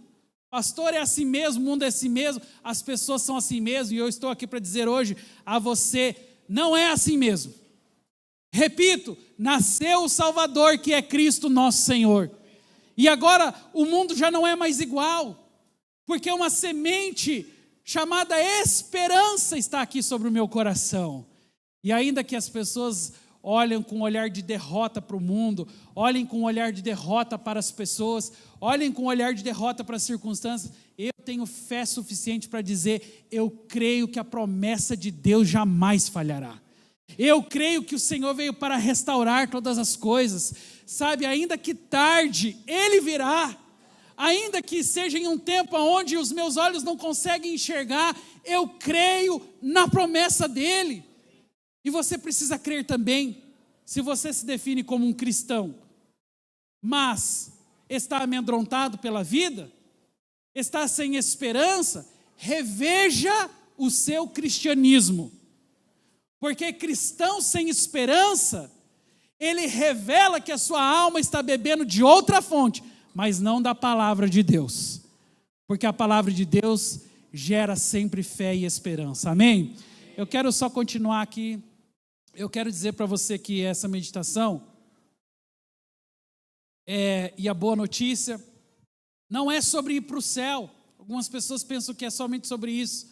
S1: Pastor, é assim mesmo, o mundo é assim mesmo, as pessoas são assim mesmo, e eu estou aqui para dizer hoje a você, não é assim mesmo. Repito, nasceu o Salvador, que é Cristo nosso Senhor, e agora o mundo já não é mais igual, porque uma semente chamada esperança está aqui sobre o meu coração. E ainda que as pessoas olhem com um olhar de derrota para o mundo, olhem com um olhar de derrota para as pessoas, olhem com um olhar de derrota para as circunstâncias, eu tenho fé suficiente para dizer, eu creio que a promessa de Deus jamais falhará. Eu creio que o Senhor veio para restaurar todas as coisas. Sabe, ainda que tarde, Ele virá. Ainda que seja em um tempo onde os meus olhos não conseguem enxergar, eu creio na promessa dEle. E você precisa crer também, se você se define como um cristão, mas está amedrontado pela vida, está sem esperança, reveja o seu cristianismo. Porque cristão sem esperança, ele revela que a sua alma está bebendo de outra fonte, mas não da palavra de Deus, porque a palavra de Deus gera sempre fé e esperança, amém? Eu quero só continuar aqui, eu quero dizer para você que essa meditação, e a boa notícia, não é sobre ir para o céu, algumas pessoas pensam que é somente sobre isso,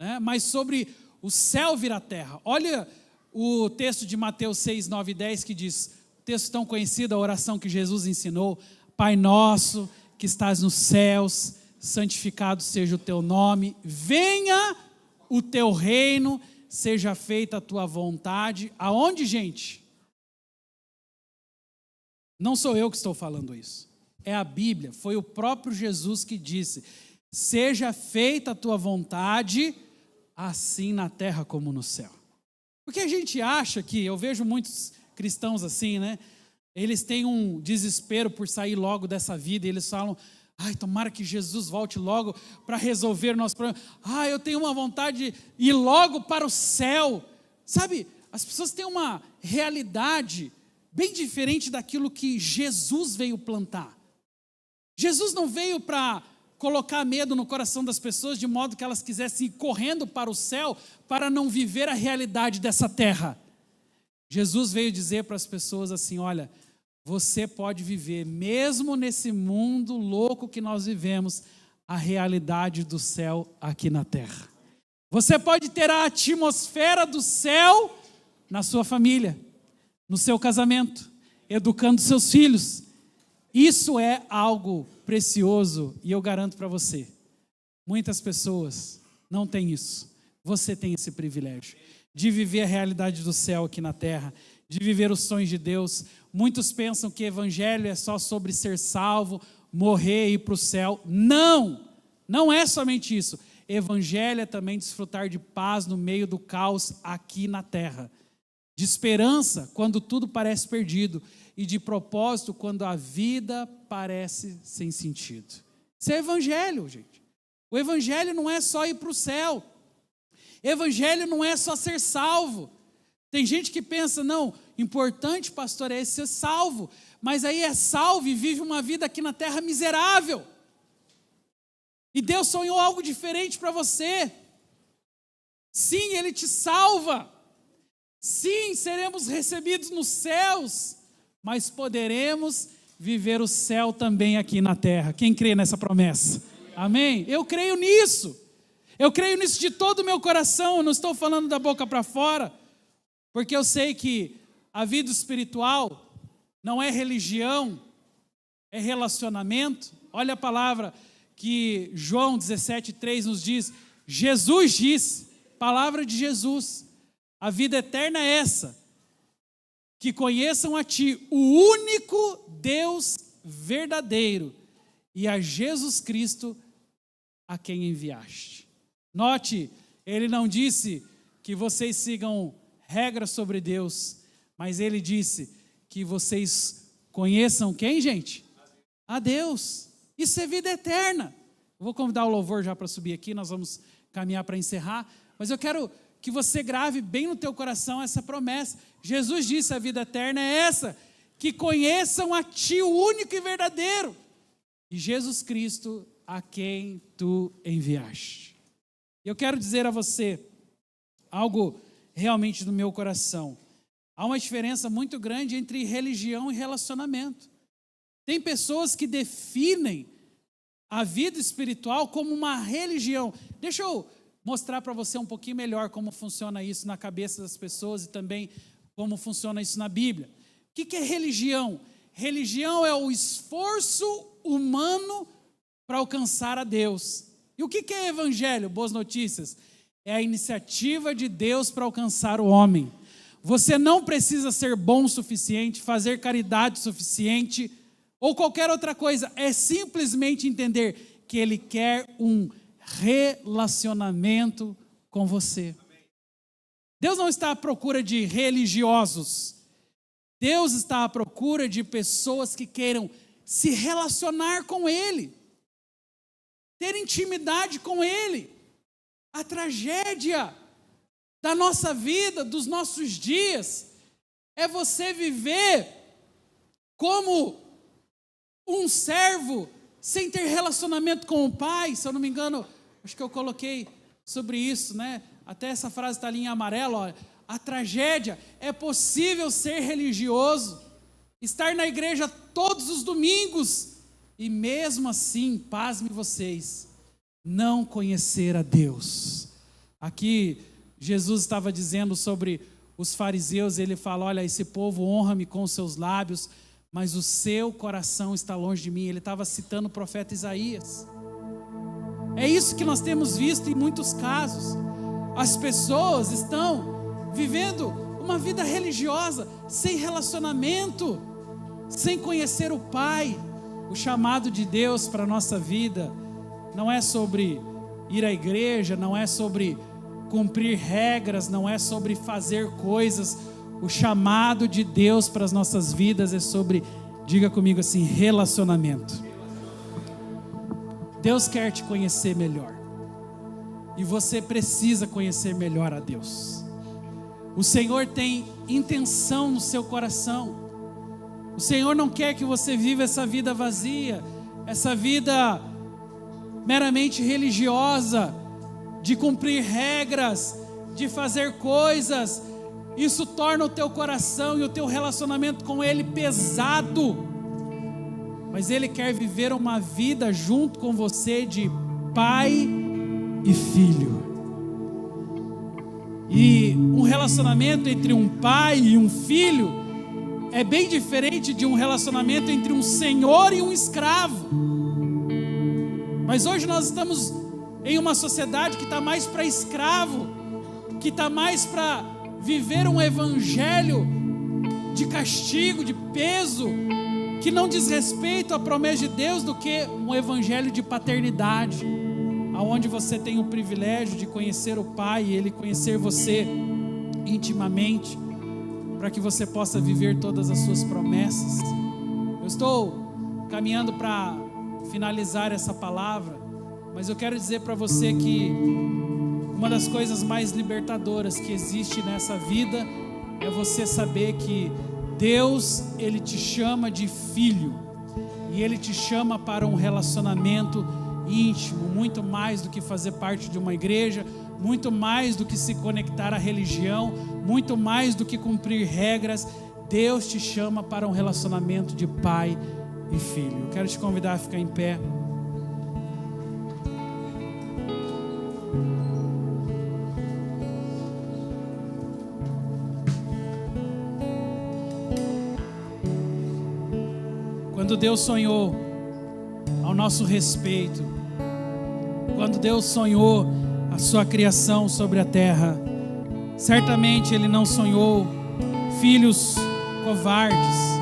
S1: né? Mas sobre o céu vir à terra. Olha o texto de Mateus 6, 9 e 10 que diz, texto tão conhecido, a oração que Jesus ensinou, Pai nosso que estás nos céus, santificado seja o teu nome, venha o teu reino, seja feita a tua vontade. Aonde, gente? Não sou eu que estou falando isso, é a Bíblia, foi o próprio Jesus que disse, seja feita a tua vontade, assim na terra como no céu. Porque a gente acha que, eu vejo muitos cristãos assim, né? Eles têm um desespero por sair logo dessa vida, e eles falam, ai, tomara que Jesus volte logo para resolver o nosso problema. Eu tenho uma vontade de ir logo para o céu. Sabe, as pessoas têm uma realidade bem diferente daquilo que Jesus veio plantar. Jesus não veio para colocar medo no coração das pessoas, de modo que elas quisessem ir correndo para o céu, para não viver a realidade dessa terra. Jesus veio dizer para as pessoas assim, olha, você pode viver, mesmo nesse mundo louco que nós vivemos, a realidade do céu aqui na terra. Você pode ter a atmosfera do céu na sua família, no seu casamento, educando seus filhos. Isso é algo precioso e eu garanto para você, muitas pessoas não têm isso. Você tem esse privilégio de viver a realidade do céu aqui na terra, de viver os sonhos de Deus. Muitos pensam que evangelho é só sobre ser salvo, morrer e ir para o céu. Não, não é somente isso. Evangelho é também desfrutar de paz no meio do caos aqui na terra, de esperança quando tudo parece perdido e de propósito quando a vida parece sem sentido. Isso é evangelho, gente. O evangelho não é só ir para o céu. Evangelho não é só ser salvo. Tem gente que pensa, não, importante, pastor, é ser salvo, mas aí é salvo e vive uma vida aqui na terra miserável. E Deus sonhou algo diferente para você. Sim, Ele te salva. Sim, seremos recebidos nos céus, mas poderemos viver o céu também aqui na terra. Quem crê nessa promessa? Amém? Eu creio nisso. Eu creio nisso de todo o meu coração. Eu não estou falando da boca para fora, porque eu sei que a vida espiritual não é religião, é relacionamento. Olha a palavra que João 17,3 nos diz. Jesus disse, palavra de Jesus, a vida eterna é essa, que conheçam a Ti, o único Deus verdadeiro, e a Jesus Cristo, a quem enviaste. Note, Ele não disse que vocês sigam regras sobre Deus, mas Ele disse que vocês conheçam quem, gente? A Deus. Isso é vida eterna. Eu vou convidar o louvor já para subir aqui, nós vamos caminhar para encerrar, mas eu quero que você grave bem no teu coração essa promessa. Jesus disse, a vida eterna é essa, que conheçam a Ti, o único e verdadeiro, e Jesus Cristo, a quem Tu enviaste. Eu quero dizer a você algo realmente no meu coração. Há uma diferença muito grande entre religião e relacionamento. Tem pessoas que definem a vida espiritual como uma religião. Deixa eu mostrar para você um pouquinho melhor como funciona isso na cabeça das pessoas e também como funciona isso na Bíblia. O que é religião? Religião é o esforço humano para alcançar a Deus. E o que é evangelho? Boas notícias. É a iniciativa de Deus para alcançar o homem. Você não precisa ser bom o suficiente, fazer caridade o suficiente, ou qualquer outra coisa. É simplesmente entender que Ele quer um relacionamento com você. Deus não está à procura de religiosos. Deus está à procura de pessoas que queiram se relacionar com Ele, ter intimidade com Ele. A tragédia da nossa vida, dos nossos dias, é você viver como um servo sem ter relacionamento com o Pai. Se eu não me engano, acho que eu coloquei sobre isso, né? Até essa frase está ali em amarelo, ó. A tragédia, é possível ser religioso, estar na igreja todos os domingos, e mesmo assim, pasme vocês, não conhecer a Deus. Aqui, Jesus estava dizendo sobre os fariseus, ele fala, olha, esse povo honra-me com os seus lábios, mas o seu coração está longe de mim. Ele estava citando o profeta Isaías. É isso que nós temos visto em muitos casos. As pessoas estão vivendo uma vida religiosa, sem relacionamento, sem conhecer o Pai. O chamado de Deus para a nossa vida não é sobre ir à igreja, não é sobre cumprir regras, não é sobre fazer coisas. O chamado de Deus para as nossas vidas é sobre, diga comigo assim, relacionamento. Deus quer te conhecer melhor. E você precisa conhecer melhor a Deus. O Senhor tem intenção no seu coração. O Senhor não quer que você viva essa vida vazia, essa vida meramente religiosa, de cumprir regras, de fazer coisas. Isso torna o teu coração e o teu relacionamento com Ele pesado. Mas Ele quer viver uma vida junto com você de pai e filho. E um relacionamento entre um pai e um filho é bem diferente de um relacionamento entre um senhor e um escravo. Mas hoje nós estamos em uma sociedade que está mais para escravo, que está mais para viver um evangelho de castigo, de peso, que não diz respeito à promessa de Deus, do que um evangelho de paternidade, aonde você tem o privilégio de conhecer o Pai e Ele conhecer você intimamente, para que você possa viver todas as suas promessas. Eu estou caminhando para finalizar essa palavra, mas eu quero dizer para você que uma das coisas mais libertadoras que existe nessa vida é você saber que Deus, Ele te chama de filho, e Ele te chama para um relacionamento íntimo, muito mais do que fazer parte de uma igreja, muito mais do que se conectar à religião, muito mais do que cumprir regras. Deus te chama para um relacionamento de pai e filho. Eu quero te convidar a ficar em pé. Quando Deus sonhou ao nosso respeito, quando Deus sonhou a sua criação sobre a terra, certamente Ele não sonhou filhos covardes,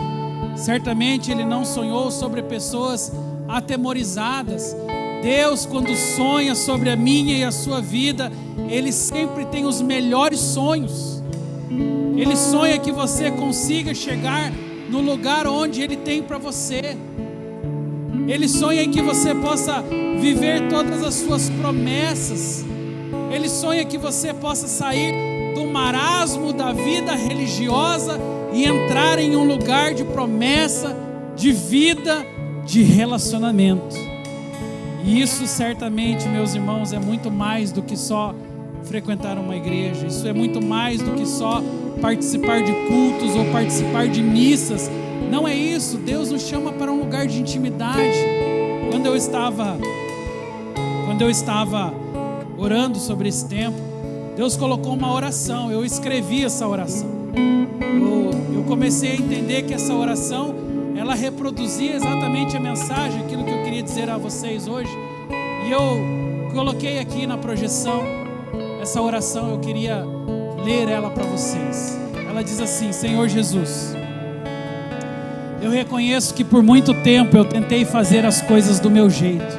S1: certamente Ele não sonhou sobre pessoas atemorizadas. Deus, quando sonha sobre a minha e a sua vida, Ele sempre tem os melhores sonhos. Ele sonha que você consiga chegar no lugar onde Ele tem para você. Ele sonha em que você possa viver todas as suas promessas. Ele sonha que você possa sair do marasmo da vida religiosa e entrar em um lugar de promessa, de vida, de relacionamento. E isso certamente, meus irmãos, é muito mais do que só frequentar uma igreja. Isso é muito mais do que só participar de cultos ou participar de missas. Não é isso. Deus nos chama para um lugar de intimidade. Quando eu estava orando sobre esse tempo, Deus colocou uma oração. Eu escrevi essa oração. Eu comecei a entender que essa oração, ela reproduzia exatamente a mensagem, aquilo que eu queria dizer a vocês hoje. E eu coloquei aqui na projeção essa oração. Eu queria ler ela para vocês. Ela diz assim: Senhor Jesus, eu reconheço que por muito tempo eu tentei fazer as coisas do meu jeito,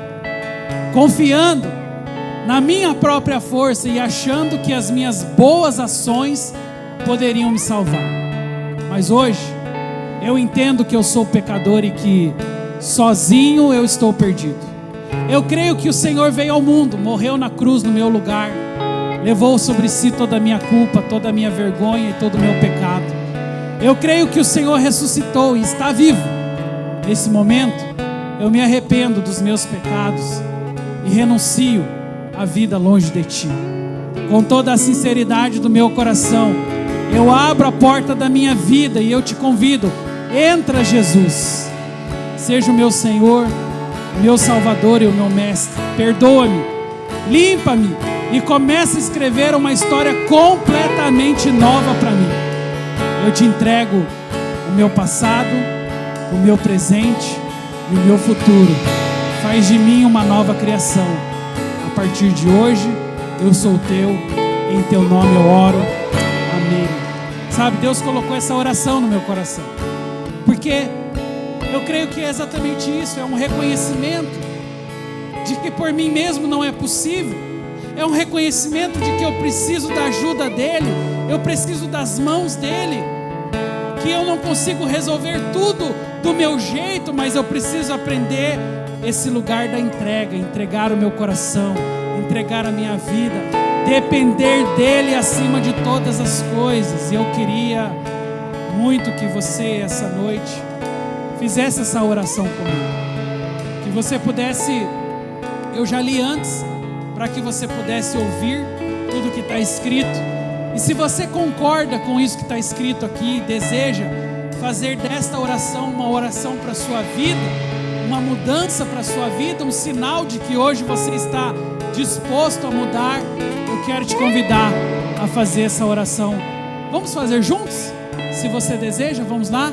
S1: confiando na minha própria força e achando que as minhas boas ações poderiam me salvar. Mas hoje eu entendo que eu sou pecador e que sozinho eu estou perdido. Eu creio que o Senhor veio ao mundo, morreu na cruz no meu lugar, levou sobre si toda a minha culpa, toda a minha vergonha e todo o meu pecado. Eu creio que o Senhor ressuscitou e está vivo. Nesse momento, eu me arrependo dos meus pecados e renuncio à vida longe de Ti. Com toda a sinceridade do meu coração, eu abro a porta da minha vida e eu te convido: entra, Jesus. Seja o meu Senhor, o meu Salvador e o meu Mestre. Perdoa-me, limpa-me e começa a escrever uma história completamente nova para mim. Eu te entrego o meu passado, o meu presente e o meu futuro. Faz de mim uma nova criação. A partir de hoje, eu sou teu, em teu nome eu oro. Amém. Sabe, Deus colocou essa oração no meu coração, porque eu creio que é exatamente isso. É um reconhecimento de que por mim mesmo não é possível. É um reconhecimento de que eu preciso da ajuda dEle, eu preciso das mãos dEle, que eu não consigo resolver tudo do meu jeito, mas eu preciso aprender esse lugar da entrega, entregar o meu coração, entregar a minha vida, depender dEle acima de todas as coisas. E eu queria muito que você, essa noite, fizesse essa oração comigo, que você pudesse, eu já li antes, para que você pudesse ouvir tudo que está escrito. E se você concorda com isso que está escrito aqui, deseja fazer desta oração uma oração para a sua vida, uma mudança para a sua vida, um sinal de que hoje você está disposto a mudar, eu quero te convidar a fazer essa oração. Vamos fazer juntos? Se você deseja, vamos lá?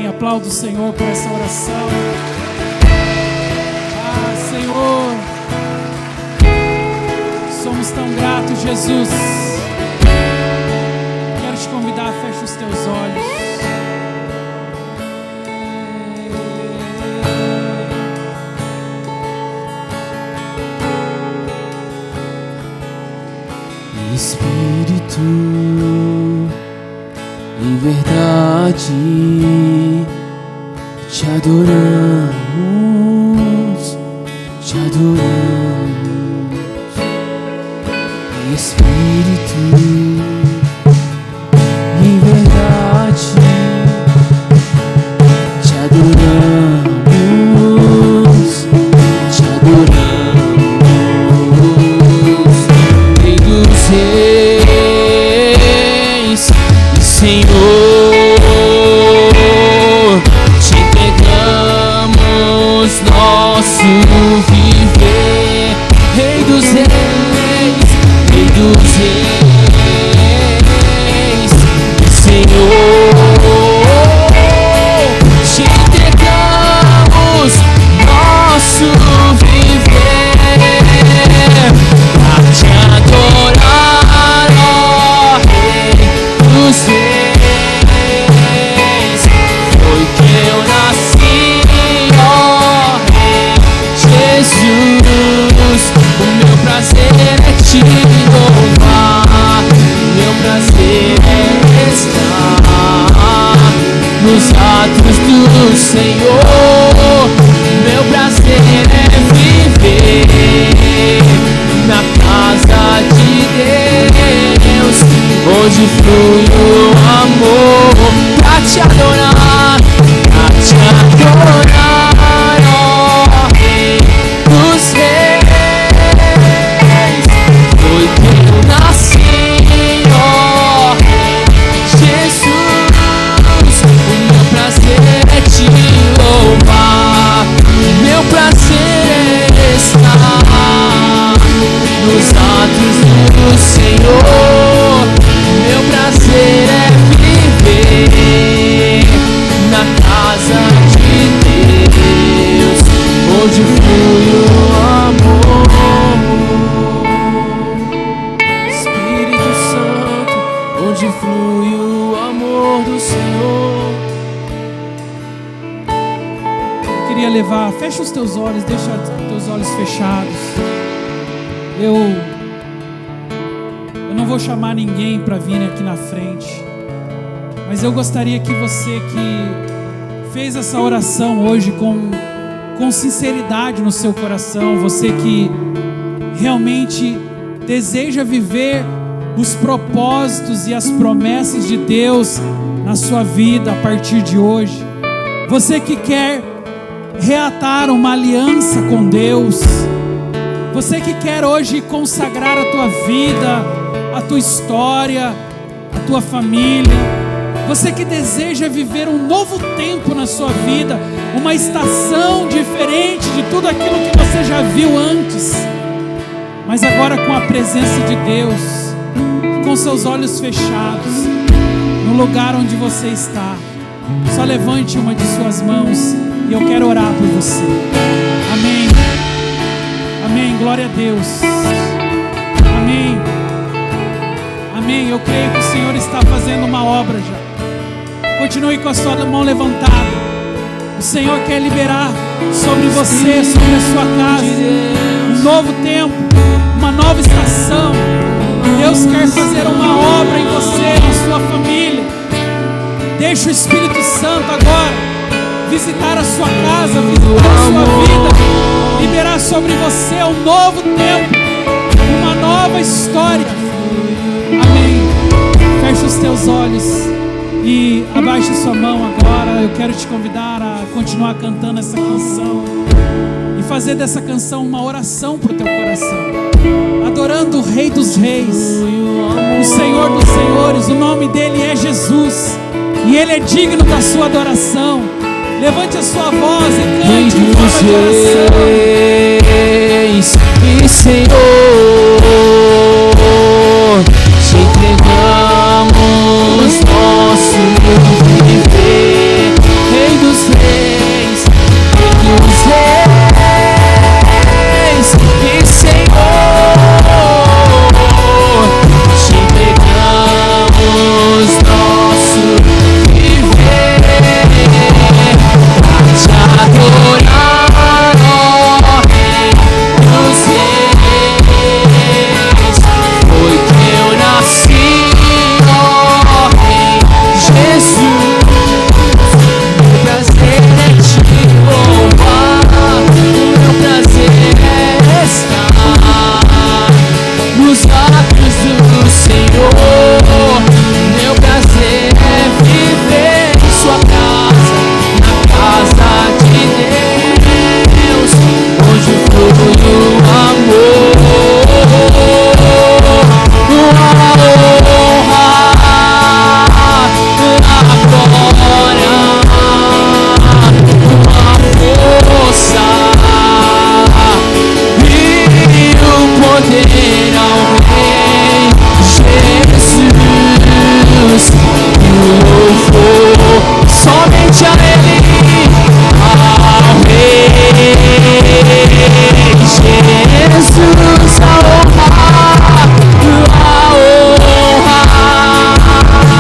S1: Aplaudo o Senhor por essa oração. Ah, Senhor, somos tão gratos, Jesus. Quero te convidar, feche os teus olhos.
S2: Espírito, em verdade te adoramos, te adoramos. Espírito, em verdade te adoramos, te adoramos. Rei dos reis e Senhor, te entregamos nosso viver. Rei dos reis, Rei dos reis e Senhor, te entregamos nosso viver pra te adorar, ó Rei dos reis. Foi que eu nasci, ó Rei Jesus. O meu prazer é te louvar, meu prazer é estar nos atos do Senhor. Meu prazer é viver na casa de Deus, onde flui o amor, pra te adorar, pra te adorar, ó Rei dos reis. Foi que eu nasci, ó Rei Jesus. O meu prazer é te louvar, meu prazer é estar nos atos do Senhor. Meu prazer é viver na casa de Deus, onde flui o amor. Espírito Santo, onde flui o amor do Senhor.
S1: Eu queria levar, fecha os teus olhos, deixa os teus olhos fechados. Eu não vou chamar ninguém para vir aqui na frente, mas eu gostaria que você que fez essa oração hoje com sinceridade no seu coração, você que realmente deseja viver os propósitos e as promessas de Deus na sua vida a partir de hoje, você que quer reatar uma aliança com Deus, você que quer hoje consagrar a tua vida, a tua história, a tua família, Você que deseja viver um novo tempo na sua vida, uma estação diferente de tudo aquilo que você já viu antes, mas agora com a presença de Deus, com seus olhos fechados, no lugar onde você está, só levante uma de suas mãos e eu quero orar por você. Amém. Amém. Glória a Deus. Amém. Amém. Eu creio que o Senhor está fazendo uma obra já. Continue com a sua mão levantada. O Senhor quer liberar sobre você, sobre a sua casa, um novo tempo, uma nova estação. Deus quer fazer uma obra em você, na sua família. Deixa o Espírito Santo agora visitar a sua casa, visitar a sua vida, liberar sobre você um novo tempo, uma nova história. Amém. Feche os teus olhos e abaixe sua mão agora. Eu quero te convidar a continuar cantando essa canção e fazer dessa canção uma oração para o teu coração, adorando o Rei dos Reis, o Senhor dos Senhores. O nome dele é Jesus e ele é digno da sua adoração. Levante a sua voz e cante em forma de oração.
S2: E Senhor, te entregamos nosso viver, Rei dos Reis, Rei dos Reis. E Senhor, te entregamos nosso viver, pra te adorar, ó Rei dos Reis. Foi que eu nasci, ó Rei Jesus. Meu prazer é te louvar, meu prazer é estar nos atos do Senhor. Meu prazer é viver em sua casa, na casa de Deus, onde flui o amor, a honra, a glória, a força e o poder ao Rei Jesus. E o louvor somente a Ele, ao Rei Jesus. A honra, a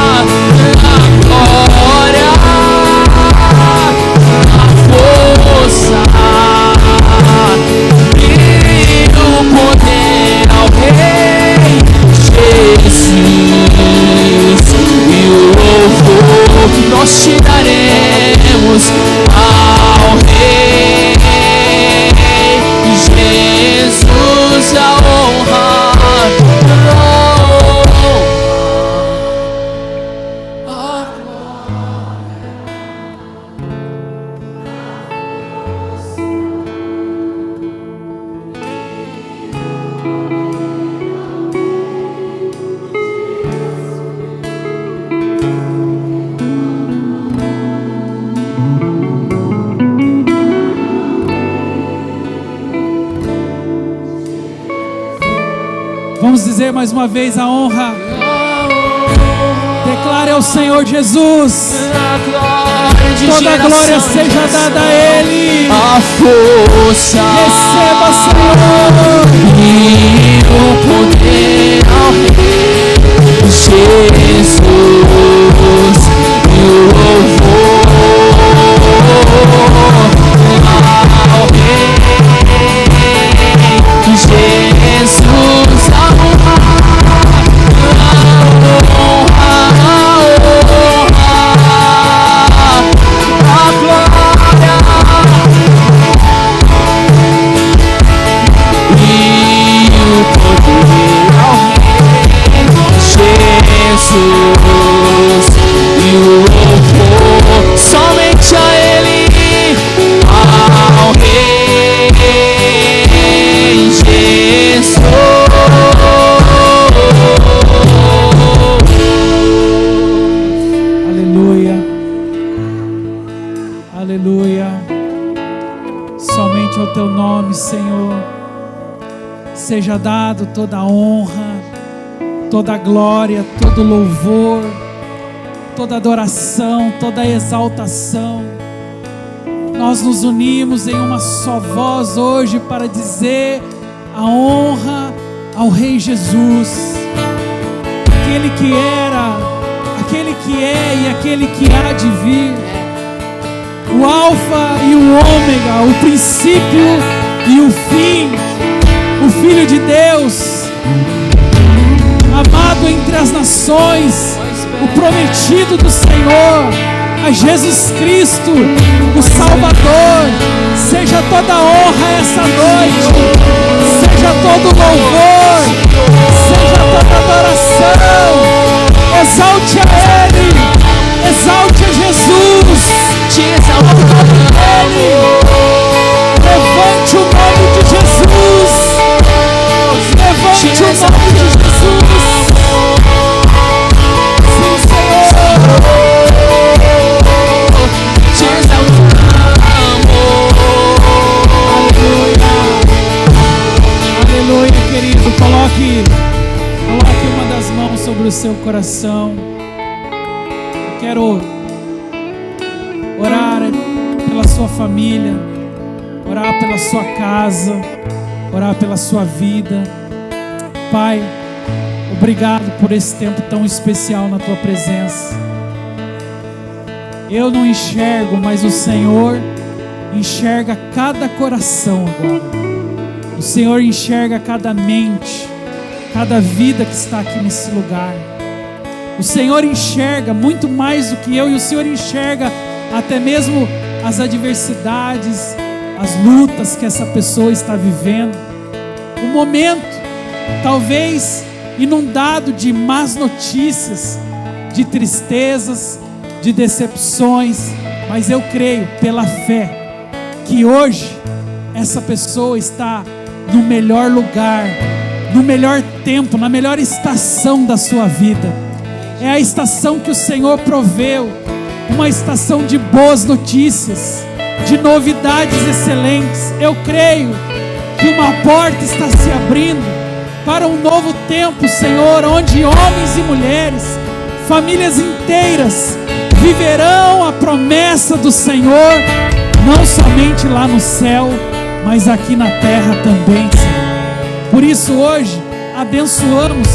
S2: glória, a força e o poder ao Rei Jesus. E o louvor nós te daremos ao Rei Jesus. A honra,
S1: Vamos dizer mais uma vez a honra. Declare ao Senhor Jesus. Toda a glória seja dada a Ele.
S2: a força,
S1: Receba, Senhor.
S2: e o poder ao Rei Jesus. E o louvor ao Rei Jesus. A honra, a glória e o poder ao Rei
S1: Senhor. Seja dado toda a honra, toda a glória, todo louvor, toda adoração, toda exaltação. Nós nos unimos em uma só voz hoje para dizer a honra ao Rei Jesus, aquele que era, aquele que é e aquele que há de vir, o Alfa e o Ômega, o princípio e o fim, o Filho de Deus, amado entre as nações, o prometido do Senhor, a Jesus Cristo, o Salvador. Seja toda a honra essa noite, seja todo o louvor, seja toda a adoração. Exalte a Ele, exalte a Jesus,
S2: te exaltamos.
S1: Ele. Levante o nome de Jesus, levante o nome de Jesus. Sim, Senhor,
S2: Te exaltamos.
S1: Aleluia, aleluia, querido. Coloque uma das mãos sobre o seu coração. Eu quero orar pela sua família, orar pela sua casa, orar pela sua vida. Pai, obrigado por esse tempo tão especial na tua presença. Eu não enxergo, mas o Senhor enxerga cada coração agora. O Senhor enxerga cada mente, cada vida que está aqui nesse lugar. O Senhor enxerga muito mais do que eu, e o Senhor enxerga até mesmo as adversidades, as lutas que essa pessoa está vivendo. O momento, talvez inundado de más notícias, de tristezas, de decepções, mas eu creio pela fé que hoje essa pessoa está no melhor lugar, no melhor tempo, na melhor estação da sua vida. É a estação que o Senhor proveu, uma estação de boas notícias, de novidades excelentes. Eu creio que uma porta está se abrindo para um novo tempo, Senhor, onde homens e mulheres, famílias inteiras, viverão a promessa do Senhor, não somente lá no céu, mas aqui na terra também, Senhor. Por isso hoje abençoamos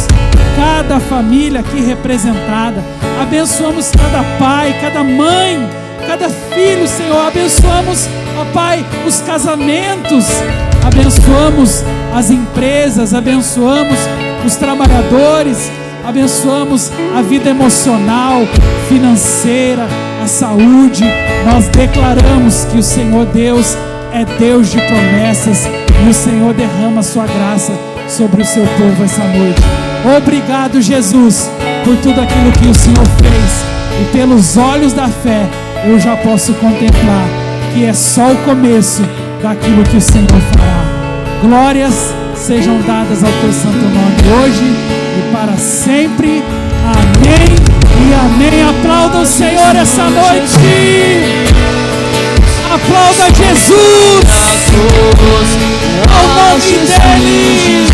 S1: cada família aqui representada, abençoamos cada pai, cada mãe, cada filho, Senhor. Abençoamos, ó Pai, os casamentos, abençoamos as empresas, abençoamos os trabalhadores, abençoamos a vida emocional, financeira, a saúde. Nós declaramos que o Senhor Deus é Deus de promessas, e o Senhor derrama a sua graça sobre o seu povo essa noite. Obrigado, Jesus, por tudo aquilo que o Senhor fez, e pelos olhos da fé eu já posso contemplar que é só o começo daquilo que o Senhor fará. Glórias sejam dadas ao teu santo nome hoje e para sempre. Amém e amém. Aplauda o Senhor essa noite. Aplauda Jesus ao nome dele.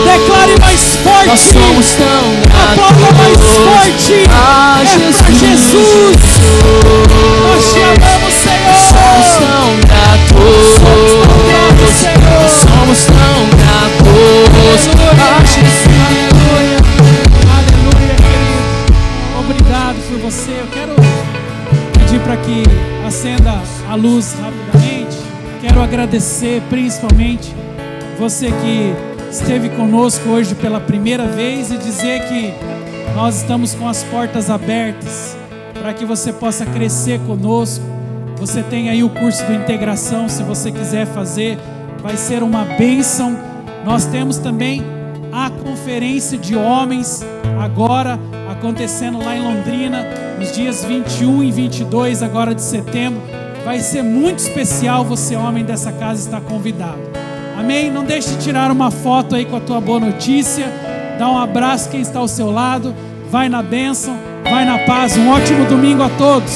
S1: Declare mais forte. Aplauda mais forte. É para Jesus. Nós te amamos, Senhor.
S2: Somos tão gratos.
S1: Senhor.
S2: Somos tão gratos a Jesus.
S1: Aleluia. Aleluia, querido. Obrigado por você. Eu quero pedir para que acenda a luz rapidamente. Quero agradecer principalmente você que esteve conosco hoje pela primeira vez, e dizer que nós estamos com as portas abertas para que você possa crescer conosco. Você tem aí o curso de integração, se você quiser fazer, vai ser uma bênção. Nós temos também a conferência de homens agora acontecendo lá em Londrina, nos dias 21 e 22 agora de setembro. Vai ser muito especial. Você, homem dessa casa, está convidado. Amém? Não deixe de tirar uma foto aí com a tua boa notícia. Dá um abraço quem está ao seu lado. Vai na bênção, vai na paz. Um ótimo domingo a todos.